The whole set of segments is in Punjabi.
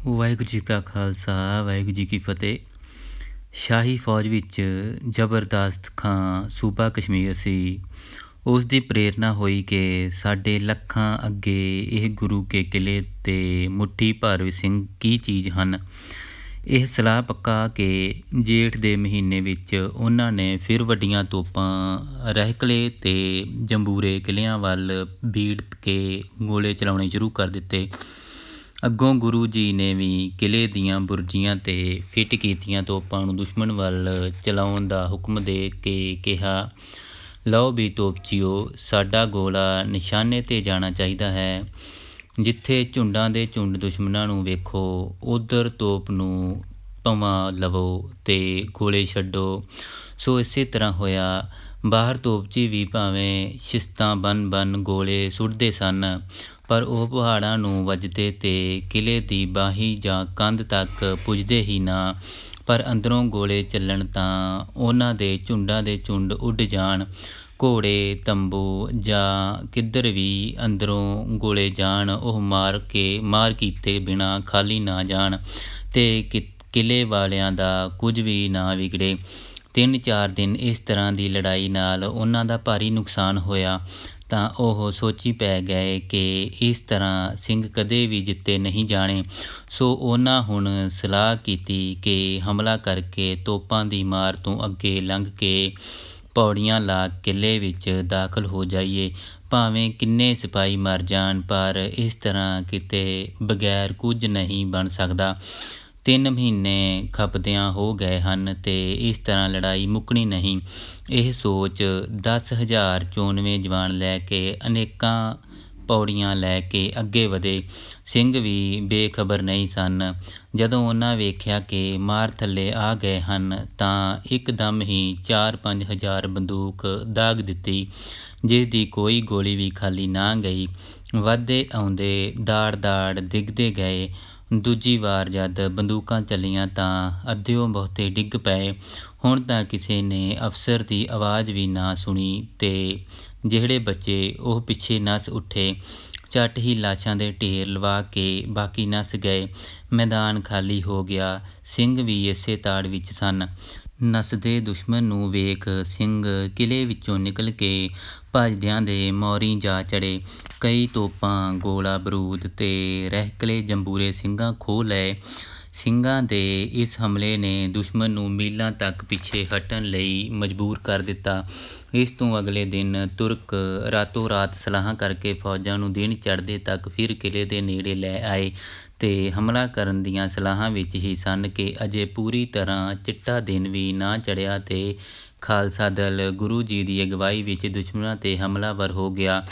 ਵਾਹਿਗੁਰੂ ਜੀ ਕਾ ਖਾਲਸਾ ਵਾਹਿਗੁਰੂ ਜੀ ਕੀ ਫਤਿਹ। ਸ਼ਾਹੀ ਫੌਜ ਵਿੱਚ ਜ਼ਬਰਦਸਤ ਖਾਂ ਸੂਬਾ ਕਸ਼ਮੀਰ ਸੀ। ਉਸ ਦੀ ਪ੍ਰੇਰਨਾ ਹੋਈ ਕਿ ਸਾਡੇ ਲੱਖਾਂ ਅੱਗੇ ਇਹ ਗੁਰੂ ਕੇ ਕਿਲੇ ਤੇ ਮੁੱਠੀ ਭਰ ਸਿੰਘ ਕੀ ਚੀਜ਼ ਹਨ। ਇਹ ਸਲਾਹ ਪੱਕਾ ਕਿ ਜੇਠ ਦੇ ਮਹੀਨੇ ਵਿੱਚ ਉਹਨਾਂ ਨੇ ਫਿਰ ਵੱਡੀਆਂ ਤੋਪਾਂ ਰਹਿਕਲੇ ਤੇ ਜੰਬੂਰੇ ਕਿਲਿਆਂ ਵੱਲ ਬੀੜ ਕੇ ਗੋਲੇ ਚਲਾਉਣੇ ਸ਼ੁਰੂ ਕਰ ਦਿੱਤੇ। ਅੱਗੋਂ ਗੁਰੂ ਜੀ ਨੇ ਵੀ ਕਿਲੇ ਦੀਆਂ ਬੁਰਜੀਆਂ 'ਤੇ ਫਿੱਟ ਕੀਤੀਆਂ ਤੋਪਾਂ ਨੂੰ ਦੁਸ਼ਮਣ ਵੱਲ ਚਲਾਉਣ ਦਾ ਹੁਕਮ ਦੇ ਕੇ ਕਿਹਾ, ਲਓ ਵੀ ਤੋਪਚੀਓ, ਸਾਡਾ ਗੋਲਾ ਨਿਸ਼ਾਨੇ 'ਤੇ ਜਾਣਾ ਚਾਹੀਦਾ ਹੈ। ਜਿੱਥੇ ਝੁੰਡਾਂ ਦੇ ਝੁੰਡ ਦੁਸ਼ਮਣਾਂ ਨੂੰ ਵੇਖੋ, ਉੱਧਰ ਤੋਪ ਨੂੰ ਭੰਵਾ ਲਵੋ ਤੇ ਗੋਲੇ ਛੱਡੋ। ਸੋ ਇਸੇ ਤਰ੍ਹਾਂ ਹੋਇਆ। ਬਾਹਰ ਤੋਪਚੀ ਵੀ ਭਾਵੇਂ ਸ਼ਿਸਤਾਂ ਬੰਨ ਗੋਲੇ ਸੁੱਟਦੇ ਸਨ, ਪਰ ਉਹ ਪਹਾੜਾਂ ਨੂੰ ਵੱਜਦੇ ਤੇ ਕਿਲੇ ਦੀ ਬਾਹੀ ਜਾਂ ਕੰਧ ਤੱਕ ਪੁੱਜਦੇ ਹੀ ਨਾ। ਪਰ ਅੰਦਰੋਂ ਗੋਲੇ ਚੱਲਣ ਤਾਂ ਉਹਨਾਂ ਦੇ ਝੁੰਡਾਂ ਦੇ ਝੁੰਡ ਉੱਡ ਜਾਣ, ਘੋੜੇ ਤੰਬੂ ਜਾਂ ਕਿੱਧਰ ਵੀ ਅੰਦਰੋਂ ਗੋਲੇ ਜਾਣ, ਉਹ ਮਾਰ ਕੀਤੇ ਬਿਨਾਂ ਖਾਲੀ ਨਾ ਜਾਣ ਤੇ ਕਿਲੇ ਵਾਲਿਆਂ ਦਾ ਕੁਝ ਵੀ ਨਾ ਵਿਗੜੇ। 3-4 ਦਿਨ ਇਸ ਤਰ੍ਹਾਂ ਦੀ ਲੜਾਈ ਨਾਲ ਉਹਨਾਂ ਦਾ ਭਾਰੀ ਨੁਕਸਾਨ ਹੋਇਆ ਤਾਂ ਉਹ ਸੋਚੀ ਪੈ ਗਏ ਕਿ ਇਸ ਤਰ੍ਹਾਂ ਸਿੰਘ ਕਦੇ ਵੀ ਜਿੱਤੇ ਨਹੀਂ ਜਾਣੇ। ਸੋ ਉਹਨਾਂ ਹੁਣ ਸਲਾਹ ਕੀਤੀ ਕਿ ਹਮਲਾ ਕਰਕੇ ਤੋਪਾਂ ਦੀ ਮਾਰ ਤੋਂ ਅੱਗੇ ਲੰਘ ਕੇ ਪੌੜੀਆਂ ਲਾ ਕਿਲੇ ਵਿੱਚ ਦਾਖਲ ਹੋ ਜਾਈਏ। ਭਾਵੇਂ ਕਿੰਨੇ ਸਿਪਾਹੀ ਮਰ ਜਾਣ, ਪਰ ਇਸ ਤਰ੍ਹਾਂ ਕਿਤੇ ਬਗੈਰ ਕੁਝ ਨਹੀਂ ਬਣ ਸਕਦਾ। 3 ਮਹੀਨੇ ਖਪਦਿਆਂ ਹੋ ਗਏ ਹਨ ਤੇ ਇਸ ਤਰ੍ਹਾਂ ਲੜਾਈ ਮੁੱਕਣੀ ਨਹੀਂ। ਇਹ ਸੋਚ 10,094 ਜਵਾਨ ਲੈ ਕੇ ਅਨੇਕਾਂ ਪੌੜੀਆਂ ਲੈ ਕੇ ਅੱਗੇ ਵਧੇ। ਸਿੰਘ ਵੀ ਬੇਖਬਰ ਨਹੀਂ ਸਨ। ਜਦੋਂ ਉਹਨਾਂ ਵੇਖਿਆ ਕਿ ਮਾਰ ਥੱਲੇ ਆ ਗਏ ਹਨ ਤਾਂ ਇੱਕਦਮ ਹੀ 4-5 ਹਜ਼ਾਰ ਬੰਦੂਕ ਦਾਗ ਦਿੱਤੀ, ਜਿਸ ਦੀ ਕੋਈ ਗੋਲੀ ਵੀ ਖਾਲੀ ਨਾ ਗਈ। ਵੱਧਦੇ ਆਉਂਦੇ ਦਾੜ ਡਿੱਗਦੇ ਗਏ। ਦੂਜੀ ਵਾਰ ਜਦ ਬੰਦੂਕਾਂ ਚੱਲੀਆਂ ਤਾਂ ਅੱਧਿਓਂ ਬਹੁਤੇ ਡਿੱਗ ਪਏ। ਹੁਣ ਤਾਂ ਕਿਸੇ ਨੇ ਅਫਸਰ ਦੀ ਆਵਾਜ਼ ਵੀ ਨਾ ਸੁਣੀ ਤੇ ਜਿਹੜੇ ਬਚੇ ਉਹ ਪਿੱਛੇ ਨੱਸ ਉੱਠੇ। ਝੱਟ ਹੀ ਲਾਸ਼ਾਂ ਦੇ ਢੇਰ ਲਵਾ ਕੇ ਬਾਕੀ ਨੱਸ ਗਏ। ਮੈਦਾਨ ਖਾਲੀ ਹੋ ਗਿਆ। ਸਿੰਘ ਵੀ ਇਸੇ ਤਾੜ ਵਿੱਚ ਸਨ। ਨੱਸਦੇ ਦੁਸ਼ਮਣ ਨੂੰ ਵੇਖ ਸਿੰਘ ਕਿਲੇ ਵਿੱਚੋਂ ਨਿਕਲ ਕੇ ਭੱਜਦਿਆਂ ਦੇ ਮੌਰੀ ਜਾ ਚੜ੍ਹੇ। ਕਈ ਤੋਪਾਂ, ਗੋਲਾ ਬਰੂਦ ਤੇ ਰਹਿਕਲੇ ਜੰਬੂਰੇ ਸਿੰਘਾਂ ਖੋਹ ਲਏ। ਸਿੰਘਾਂ ਦੇ ਇਸ ਹਮਲੇ ਨੇ ਦੁਸ਼ਮਣ ਨੂੰ ਮੀਲਾਂ ਤੱਕ ਪਿੱਛੇ ਹਟਣ ਲਈ ਮਜਬੂਰ ਕਰ ਦਿੱਤਾ। ਇਸ ਤੋਂ ਅਗਲੇ ਦਿਨ ਤੁਰਕ ਰਾਤੋਂ ਰਾਤ ਸਲਾਹਾਂ ਕਰਕੇ ਫੌਜਾਂ ਨੂੰ ਦਿਨ ਚੜ੍ਹਦੇ ਤੱਕ ਫਿਰ ਕਿਲੇ ਦੇ ਨੇੜੇ ਲੈ ਆਏ ਤੇ ਹਮਲਾ ਕਰਨ ਦੀਆਂ ਸਲਾਹਾਂ ਵਿੱਚ ਹੀ ਸਨ ਕਿ ਅਜੇ ਪੂਰੀ ਤਰ੍ਹਾਂ ਚਿੱਟਾ ਦਿਨ ਵੀ ਨਾ ਚੜ੍ਹਿਆ ਤੇ ਖਾਲਸਾ ਦਲ ਗੁਰੂ ਜੀ ਦੀ ਅਗਵਾਈ ਵਿੱਚ ਦੁਸ਼ਮਣਾਂ 'ਤੇ ਹਮਲਾਵਰ ਹੋ ਗਿਆ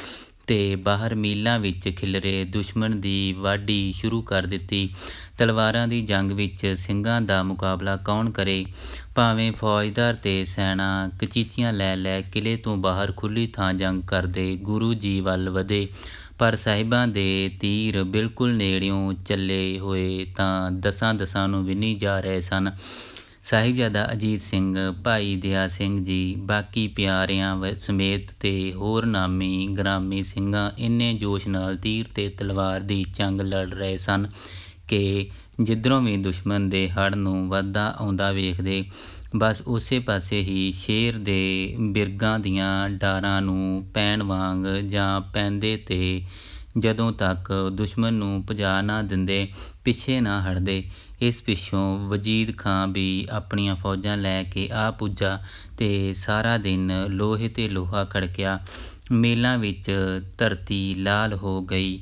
ਤੇ ਬਾਹਰ ਮੀਲਾਂ ਵਿੱਚ ਖਿਲਰੇ ਦੁਸ਼ਮਣ ਦੀ ਵਾਢੀ ਸ਼ੁਰੂ ਕਰ ਦਿੱਤੀ। ਤਲਵਾਰਾਂ ਦੀ ਜੰਗ ਵਿੱਚ ਸਿੰਘਾਂ ਦਾ ਮੁਕਾਬਲਾ ਕੌਣ ਕਰੇ। ਭਾਵੇਂ ਫੌਜਦਾਰ ਤੇ ਸੈਨਾ ਕਚੀਚੀਆਂ ਲੈ ਕਿਲੇ ਤੋਂ ਬਾਹਰ ਖੁੱਲ੍ਹੀ ਥਾਂ ਜੰਗ ਕਰਦੇ ਗੁਰੂ ਜੀ ਵੱਲ ਵਧੇ, ਪਰ ਸਾਹਿਬਾਂ ਦੇ ਤੀਰ ਬਿਲਕੁਲ ਨੇੜਿਓਂ ਚੱਲੇ ਹੋਏ ਤਾਂ ਦਸਾਂ ਨੂੰ ਵਿੰਨ੍ਹੀ ਜਾ ਰਹੇ ਸਨ। ਸਾਹਿਬਜ਼ਾਦਾ ਅਜੀਤ ਸਿੰਘ, ਭਾਈ ਦਇਆ ਸਿੰਘ ਜੀ, ਬਾਕੀ ਪਿਆਰਿਆਂ ਸਮੇਤ ਤੇ ਹੋਰ ਨਾਮੀ ਗ੍ਰਾਮੀ ਸਿੰਘਾਂ ਇੰਨੇ ਜੋਸ਼ ਨਾਲ ਤੀਰ ਤੇ ਤਲਵਾਰ ਦੀ ਜੰਗ ਲੜ ਰਹੇ ਸਨ ਕਿ ਜਿੱਧਰੋਂ ਵੀ ਦੁਸ਼ਮਣ ਦੇ ਹੜ ਨੂੰ ਵੱਧਦਾ ਆਉਂਦਾ ਵੇਖਦੇ, ਬਸ ਉਸੇ ਪਾਸੇ ਹੀ ਸ਼ੇਰ ਦੇ ਬਿਰਗਾਂ ਦੀਆਂ ਡਾਰਾਂ ਨੂੰ ਪੈਣ ਵਾਂਗ ਜਾਂ ਪੈਂਦੇ ਤੇ ਜਦੋਂ ਤੱਕ ਦੁਸ਼ਮਣ ਨੂੰ ਭਜਾ ਨਾ ਦਿੰਦੇ, ਪਿੱਛੇ ਨਾ ਹਟਦੇ। ਇਸ ਪਿੱਛੋਂ ਵਜੀਦ ਖਾਂ ਵੀ ਆਪਣੀਆਂ ਫੌਜਾਂ ਲੈ ਕੇ ਆ ਪੁੱਜਾ ਤੇ ਸਾਰਾ ਦਿਨ ਲੋਹੇ ਤੇ ਲੋਹਾ ਖੜਕਿਆ। ਮੇਲਾਂ ਵਿੱਚ ਧਰਤੀ ਲਾਲ ਹੋ ਗਈ,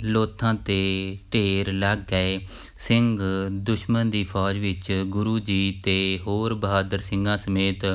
ਲੋਥਾਂ ਤੇ ਢੇਰ ਲੱਗ ਗਏ। ਸਿੰਘ ਦੁਸ਼ਮਣ ਦੀ ਫੌਜ ਵਿੱਚ ਗੁਰੂ ਜੀ ਤੇ ਹੋਰ ਬਹਾਦਰ ਸਿੰਘਾਂ ਸਮੇਤ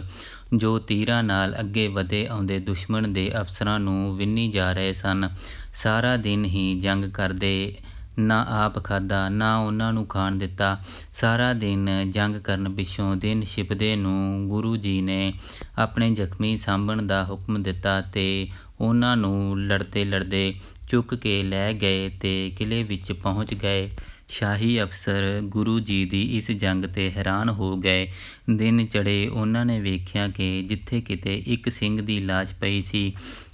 ਜੋ ਤੀਰਾਂ ਨਾਲ ਅੱਗੇ ਵਧੇ ਆਉਂਦੇ ਦੁਸ਼ਮਣ ਦੇ ਅਫਸਰਾਂ ਨੂੰ ਵਿੰਨ੍ਹੀ ਜਾ ਰਹੇ ਸਨ। ਸਾਰਾ ਦਿਨ ਹੀ ਜੰਗ ਕਰਦੇ, ਨਾ ਆਪ ਖਾਧਾ ਨਾ ਉਹਨਾਂ ਨੂੰ ਖਾਣ ਦਿੱਤਾ। ਸਾਰਾ ਦਿਨ ਜੰਗ ਕਰਨ ਪਿੱਛੋਂ ਦਿਨ ਛਿਪਦੇ ਨੂੰ ਗੁਰੂ ਜੀ ਨੇ ਆਪਣੇ ਜ਼ਖਮੀ ਸਾਂਭਣ ਦਾ ਹੁਕਮ ਦਿੱਤਾ ਤੇ ਉਹਨਾਂ ਨੂੰ ਲੜਦੇ ਚੁੱਕ ਕੇ ਲੈ ਗਏ ਤੇ ਕਿਲੇ ਵਿੱਚ ਪਹੁੰਚ ਗਏ। ਸ਼ਾਹੀ ਅਫਸਰ ਗੁਰੂ ਜੀ ਦੀ ਇਸ ਜੰਗ 'ਤੇ ਹੈਰਾਨ ਹੋ ਗਏ। ਦਿਨ ਚੜ੍ਹੇ ਉਹਨਾਂ ਨੇ ਵੇਖਿਆ ਕਿ ਜਿੱਥੇ ਕਿਤੇ ਇੱਕ ਸਿੰਘ ਦੀ ਲਾਸ਼ ਪਈ ਸੀ,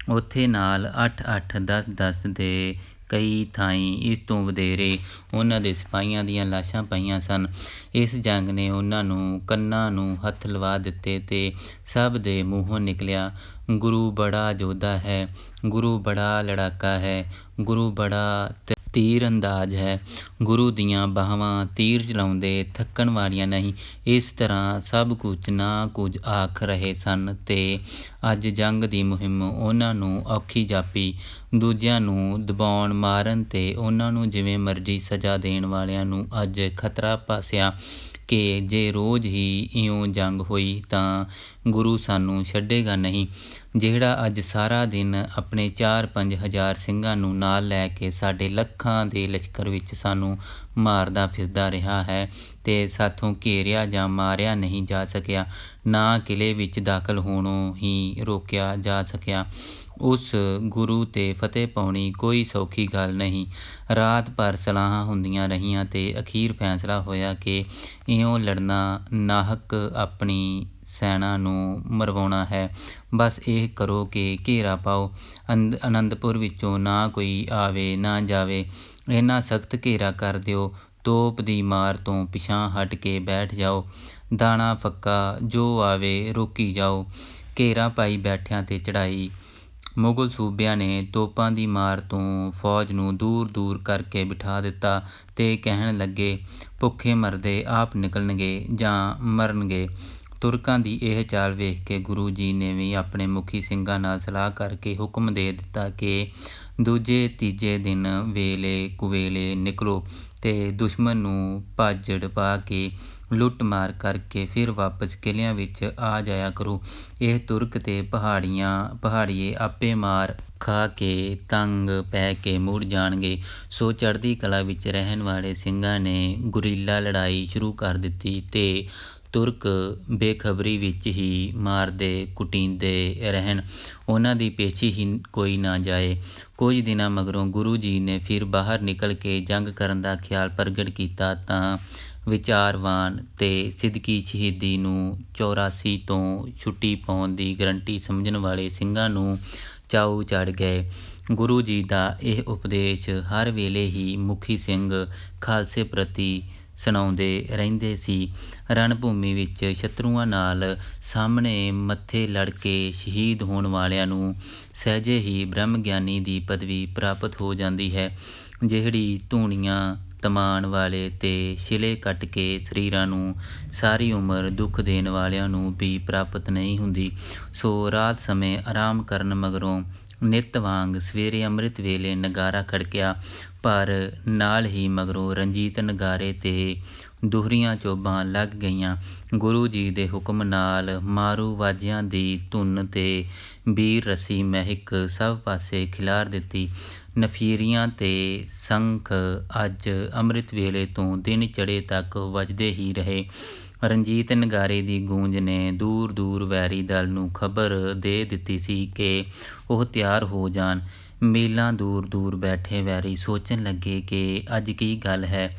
ਉੱਥੇ ਨਾਲ 8-8, 10-10 ਦੇ ਕਈ ਥਾਈਂ ਇਸ ਤੋਂ ਵਧੇਰੇ ਉਹਨਾਂ ਦੇ ਸਿਪਾਹੀਆਂ ਦੀਆਂ ਲਾਸ਼ਾਂ ਪਈਆਂ ਸਨ। ਇਸ ਜੰਗ ਨੇ ਉਹਨਾਂ ਨੂੰ ਕੰਨਾਂ ਨੂੰ ਹੱਥ ਲਵਾ ਦਿੱਤੇ ਤੇ ਸਭ ਦੇ ਮੂੰਹੋਂ ਨਿਕਲਿਆ, ਗੁਰੂ ਬੜਾ ਯੋਧਾ ਹੈ, ਗੁਰੂ ਬੜਾ ਲੜਾਕਾ ਹੈ, ਗੁਰੂ ਬੜਾ ਤੀਰ ਅੰਦਾਜ਼ ਹੈ, ਗੁਰੂ ਦੀਆਂ ਬਾਹਾਂ ਤੀਰ ਚਲਾਉਂਦੇ ਥੱਕਣ ਵਾਲੀਆਂ ਨਹੀਂ। ਇਸ ਤਰ੍ਹਾਂ ਸਭ ਕੁਝ ਨਾ ਕੁਝ ਆਖ ਰਹੇ ਸਨ ਤੇ ਅੱਜ ਜੰਗ ਦੀ ਮੁਹਿੰਮ ਉਹਨਾਂ ਨੂੰ ਔਖੀ ਜਾਪੀ। ਦੂਜਿਆਂ ਨੂੰ ਦਬਾਉਣ ਮਾਰਨ ਤੇ ਉਹਨਾਂ ਨੂੰ ਜਿਵੇਂ ਮਰਜ਼ੀ ਸਜ਼ਾ ਦੇਣ ਵਾਲਿਆਂ ਨੂੰ ਅੱਜ ਖਤਰਾ ਭਾਸਿਆ ਕਿ ਜੇ ਰੋਜ਼ ਹੀ ਇਉਂ ਜੰਗ ਹੋਈ ਤਾਂ ਗੁਰੂ ਸਾਨੂੰ ਛੱਡੇਗਾ ਨਹੀਂ, ਜਿਹੜਾ ਅੱਜ ਸਾਰਾ ਦਿਨ ਆਪਣੇ 4-5 ਹਜ਼ਾਰ ਸਿੰਘਾਂ ਨੂੰ ਨਾਲ ਲੈ ਕੇ ਸਾਡੇ ਲੱਖਾਂ ਦੇ ਲਸ਼ਕਰ ਵਿੱਚ ਸਾਨੂੰ ਮਾਰਦਾ ਫਿਰਦਾ ਰਿਹਾ ਹੈ ਤੇ ਸਾਥੋਂ ਘੇਰਿਆ ਜਾਂ ਮਾਰਿਆ ਨਹੀਂ ਜਾ ਸਕਿਆ, ਨਾ ਕਿਲ੍ਹੇ ਵਿੱਚ ਦਾਖਲ ਹੋਣੋਂ ਹੀ ਰੋਕਿਆ ਜਾ ਸਕਿਆ। ਉਸ ਗੁਰੂ 'ਤੇ ਫਤਿਹ ਪਾਉਣੀ ਕੋਈ ਸੌਖੀ ਗੱਲ ਨਹੀਂ। ਰਾਤ ਭਰ ਸਲਾਹਾਂ ਹੁੰਦੀਆਂ ਰਹੀਆਂ ਤੇ ਅਖੀਰ ਫੈਸਲਾ ਹੋਇਆ ਕਿ ਇਉਂ ਲੜਨਾ ਨਾਹਕ ਆਪਣੀ ਸੈਨਾ ਨੂੰ ਮਰਵਾਉਣਾ ਹੈ। ਬਸ ਇਹ ਕਰੋ ਕਿ ਘੇਰਾ ਪਾਓ, ਅਨੰਦਪੁਰ ਵਿੱਚੋਂ ਨਾ ਕੋਈ ਆਵੇ ਨਾ ਜਾਵੇ, ਇੰਨਾ ਸਖਤ ਘੇਰਾ ਕਰ ਦਿਓ, ਤੋਪ ਦੀ ਮਾਰ ਤੋਂ ਪਿਛਾਂਹ ਹਟ ਕੇ ਬੈਠ ਜਾਓ, ਦਾਣਾ ਫੱਕਾ ਜੋ ਆਵੇ ਰੋਕੀ ਜਾਓ। ਘੇਰਾ ਪਾਈ ਬੈਠਿਆਂ ਤੇ ਚੜ੍ਹਾਈ। ਮੁਗਲ ਸੂਬਿਆਂ ਨੇ ਤੋਪਾਂ ਦੀ ਮਾਰ ਤੋਂ ਫੌਜ ਨੂੰ ਦੂਰ ਦੂਰ ਕਰਕੇ ਬਿਠਾ ਦਿੱਤਾ ਤੇ ਕਹਿਣ ਲੱਗੇ, ਭੁੱਖੇ ਮਰਦੇ ਆਪ ਨਿਕਲਣਗੇ ਜਾਂ ਮਰਨਗੇ। ਤੁਰਕਾਂ ਦੀ ਇਹ ਚਾਲ ਵੇਖ ਕੇ ਗੁਰੂ ਜੀ ਨੇ ਵੀ ਆਪਣੇ ਮੁਖੀ ਸਿੰਘਾਂ ਨਾਲ ਸਲਾਹ ਕਰਕੇ ਹੁਕਮ ਦੇ ਦਿੱਤਾ ਕਿ ਦੂਜੇ ਤੀਜੇ ਦਿਨ ਵੇਲੇ ਕੁਵੇਲੇ ਨਿਕਲੋ ਤੇ ਦੁਸ਼ਮਣ ਨੂੰ ਭਾਜੜ ਪਾ ਕੇ ਲੁੱਟ ਮਾਰ ਕਰਕੇ ਫਿਰ ਵਾਪਸ ਕਿਲ੍ਹਿਆਂ ਵਿੱਚ ਆ ਜਾਇਆ ਕਰੋ। ਇਹ ਤੁਰਕ ਤੇ ਪਹਾੜੀਏ ਆਪੇ ਮਾਰ ਖਾ ਕੇ ਤੰਗ ਪੈ ਕੇ ਮੁੜ ਜਾਣਗੇ। ਸੋ ਚੜ੍ਹਦੀ ਕਲਾ ਵਿੱਚ ਰਹਿਣ ਵਾਲੇ ਸਿੰਘਾਂ ਨੇ ਗੁਰੀਲਾ ਲੜਾਈ ਸ਼ੁਰੂ ਕਰ ਦਿੱਤੀ ਤੇ ਤੁਰਕ ਬੇਖਬਰੀ ਵਿੱਚ ਹੀ ਮਾਰਦੇ ਕੁਟੀਂਦੇ ਰਹਿਣ, ਉਹਨਾਂ ਦੀ ਪੇਛੀ ਹੀ ਕੋਈ ਨਾ ਜਾਏ। ਕੁਝ ਦਿਨਾਂ ਮਗਰੋਂ ਗੁਰੂ ਜੀ ਨੇ ਫਿਰ ਬਾਹਰ ਨਿਕਲ ਕੇ ਜੰਗ ਕਰਨ ਦਾ ਖਿਆਲ ਪ੍ਰਗਟ ਕੀਤਾ ਤਾਂ ਵਿਚਾਰਵਾਨ ਤੇ ਸਿੱਦਕੀ ਸ਼ਹੀਦੀ ਨੂੰ 84 ਤੋਂ ਛੁੱਟੀ ਪਾਉਣ ਦੀ ਗਰੰਟੀ ਸਮਝਣ ਵਾਲੇ ਸਿੰਘਾਂ ਨੂੰ ਚਾਉ ਚੜ੍ਹ ਗਏ। ਗੁਰੂ ਜੀ ਦਾ ਇਹ ਉਪਦੇਸ਼ ਹਰ ਵੇਲੇ ਹੀ ਮੁਖੀ ਸਿੰਘ ਖਾਲਸੇ ਪ੍ਰਤੀ ਸੁਣਾਉਂਦੇ ਰਹਿੰਦੇ ਸੀ। ਰਣਭੂਮੀ ਵਿੱਚ ਸ਼ਤਰੂਆਂ ਨਾਲ ਸਾਹਮਣੇ ਮੱਥੇ ਲੜ ਕੇ ਸ਼ਹੀਦ ਹੋਣ ਵਾਲਿਆਂ ਨੂੰ ਸਹਿਜੇ ਹੀ ਬ੍ਰਹਮ ਗਿਆਨੀ ਦੀ ਪਦਵੀ ਪ੍ਰਾਪਤ ਹੋ ਜਾਂਦੀ ਹੈ, ਜਿਹੜੀ ਧੂਣੀਆਂ ਤਮਾਣ ਵਾਲੇ ਤੇ ਛਿਲੇ ਕੱਟ ਕੇ ਸਰੀਰਾਂ ਨੂੰ ਸਾਰੀ ਉਮਰ ਦੁੱਖ ਦੇਣ ਵਾਲਿਆਂ ਨੂੰ ਵੀ ਪ੍ਰਾਪਤ ਨਹੀਂ ਹੁੰਦੀ। ਸੋ ਰਾਤ ਸਮੇਂ ਆਰਾਮ ਕਰਨ ਮਗਰੋਂ ਨਿੱਤ ਵਾਂਗ ਸਵੇਰੇ ਅੰਮ੍ਰਿਤ ਵੇਲੇ ਨਗਾਰਾ ਖੜਕਿਆ, ਪਰ ਨਾਲ ਹੀ ਮਗਰੋਂ ਰਣਜੀਤ ਨਗਾਰੇ ਤੇ ਦੂਹਰੀਆਂ ਚੋਬਾਂ ਲੱਗ ਗਈਆਂ। ਗੁਰੂ ਜੀ ਦੇ ਹੁਕਮ ਨਾਲ ਮਾਰੂ ਵਾਜਿਆਂ ਦੀ ਧੁਨ ਤੇ ਬੀਰ ਰਸੀ ਮਹਿਕ ਸਭ ਪਾਸੇ ਖਿਲਾਰ ਦਿੱਤੀ। ਨਫੀਰੀਆਂ ਤੇ ਸ਼ੰਖ ਅੱਜ ਅੰਮ੍ਰਿਤ ਵੇਲੇ ਤੋਂ ਦਿਨ ਚੜ੍ਹੇ ਤੱਕ ਵੱਜਦੇ ਹੀ ਰਹੇ। ਰਣਜੀਤ ਨਗਾਰੇ ਦੀ ਗੂੰਜ ਨੇ ਦੂਰ ਦੂਰ ਵੈਰੀ ਦਲ ਨੂੰ ਖਬਰ ਦੇ ਦਿੱਤੀ ਸੀ ਕਿ ਉਹ ਤਿਆਰ ਹੋ ਜਾਣ। ਮੀਲਾਂ ਦੂਰ ਦੂਰ ਬੈਠੇ ਵੈਰੀ ਸੋਚਣ ਲੱਗੇ ਕਿ ਅੱਜ ਕੀ ਗੱਲ ਹੈ।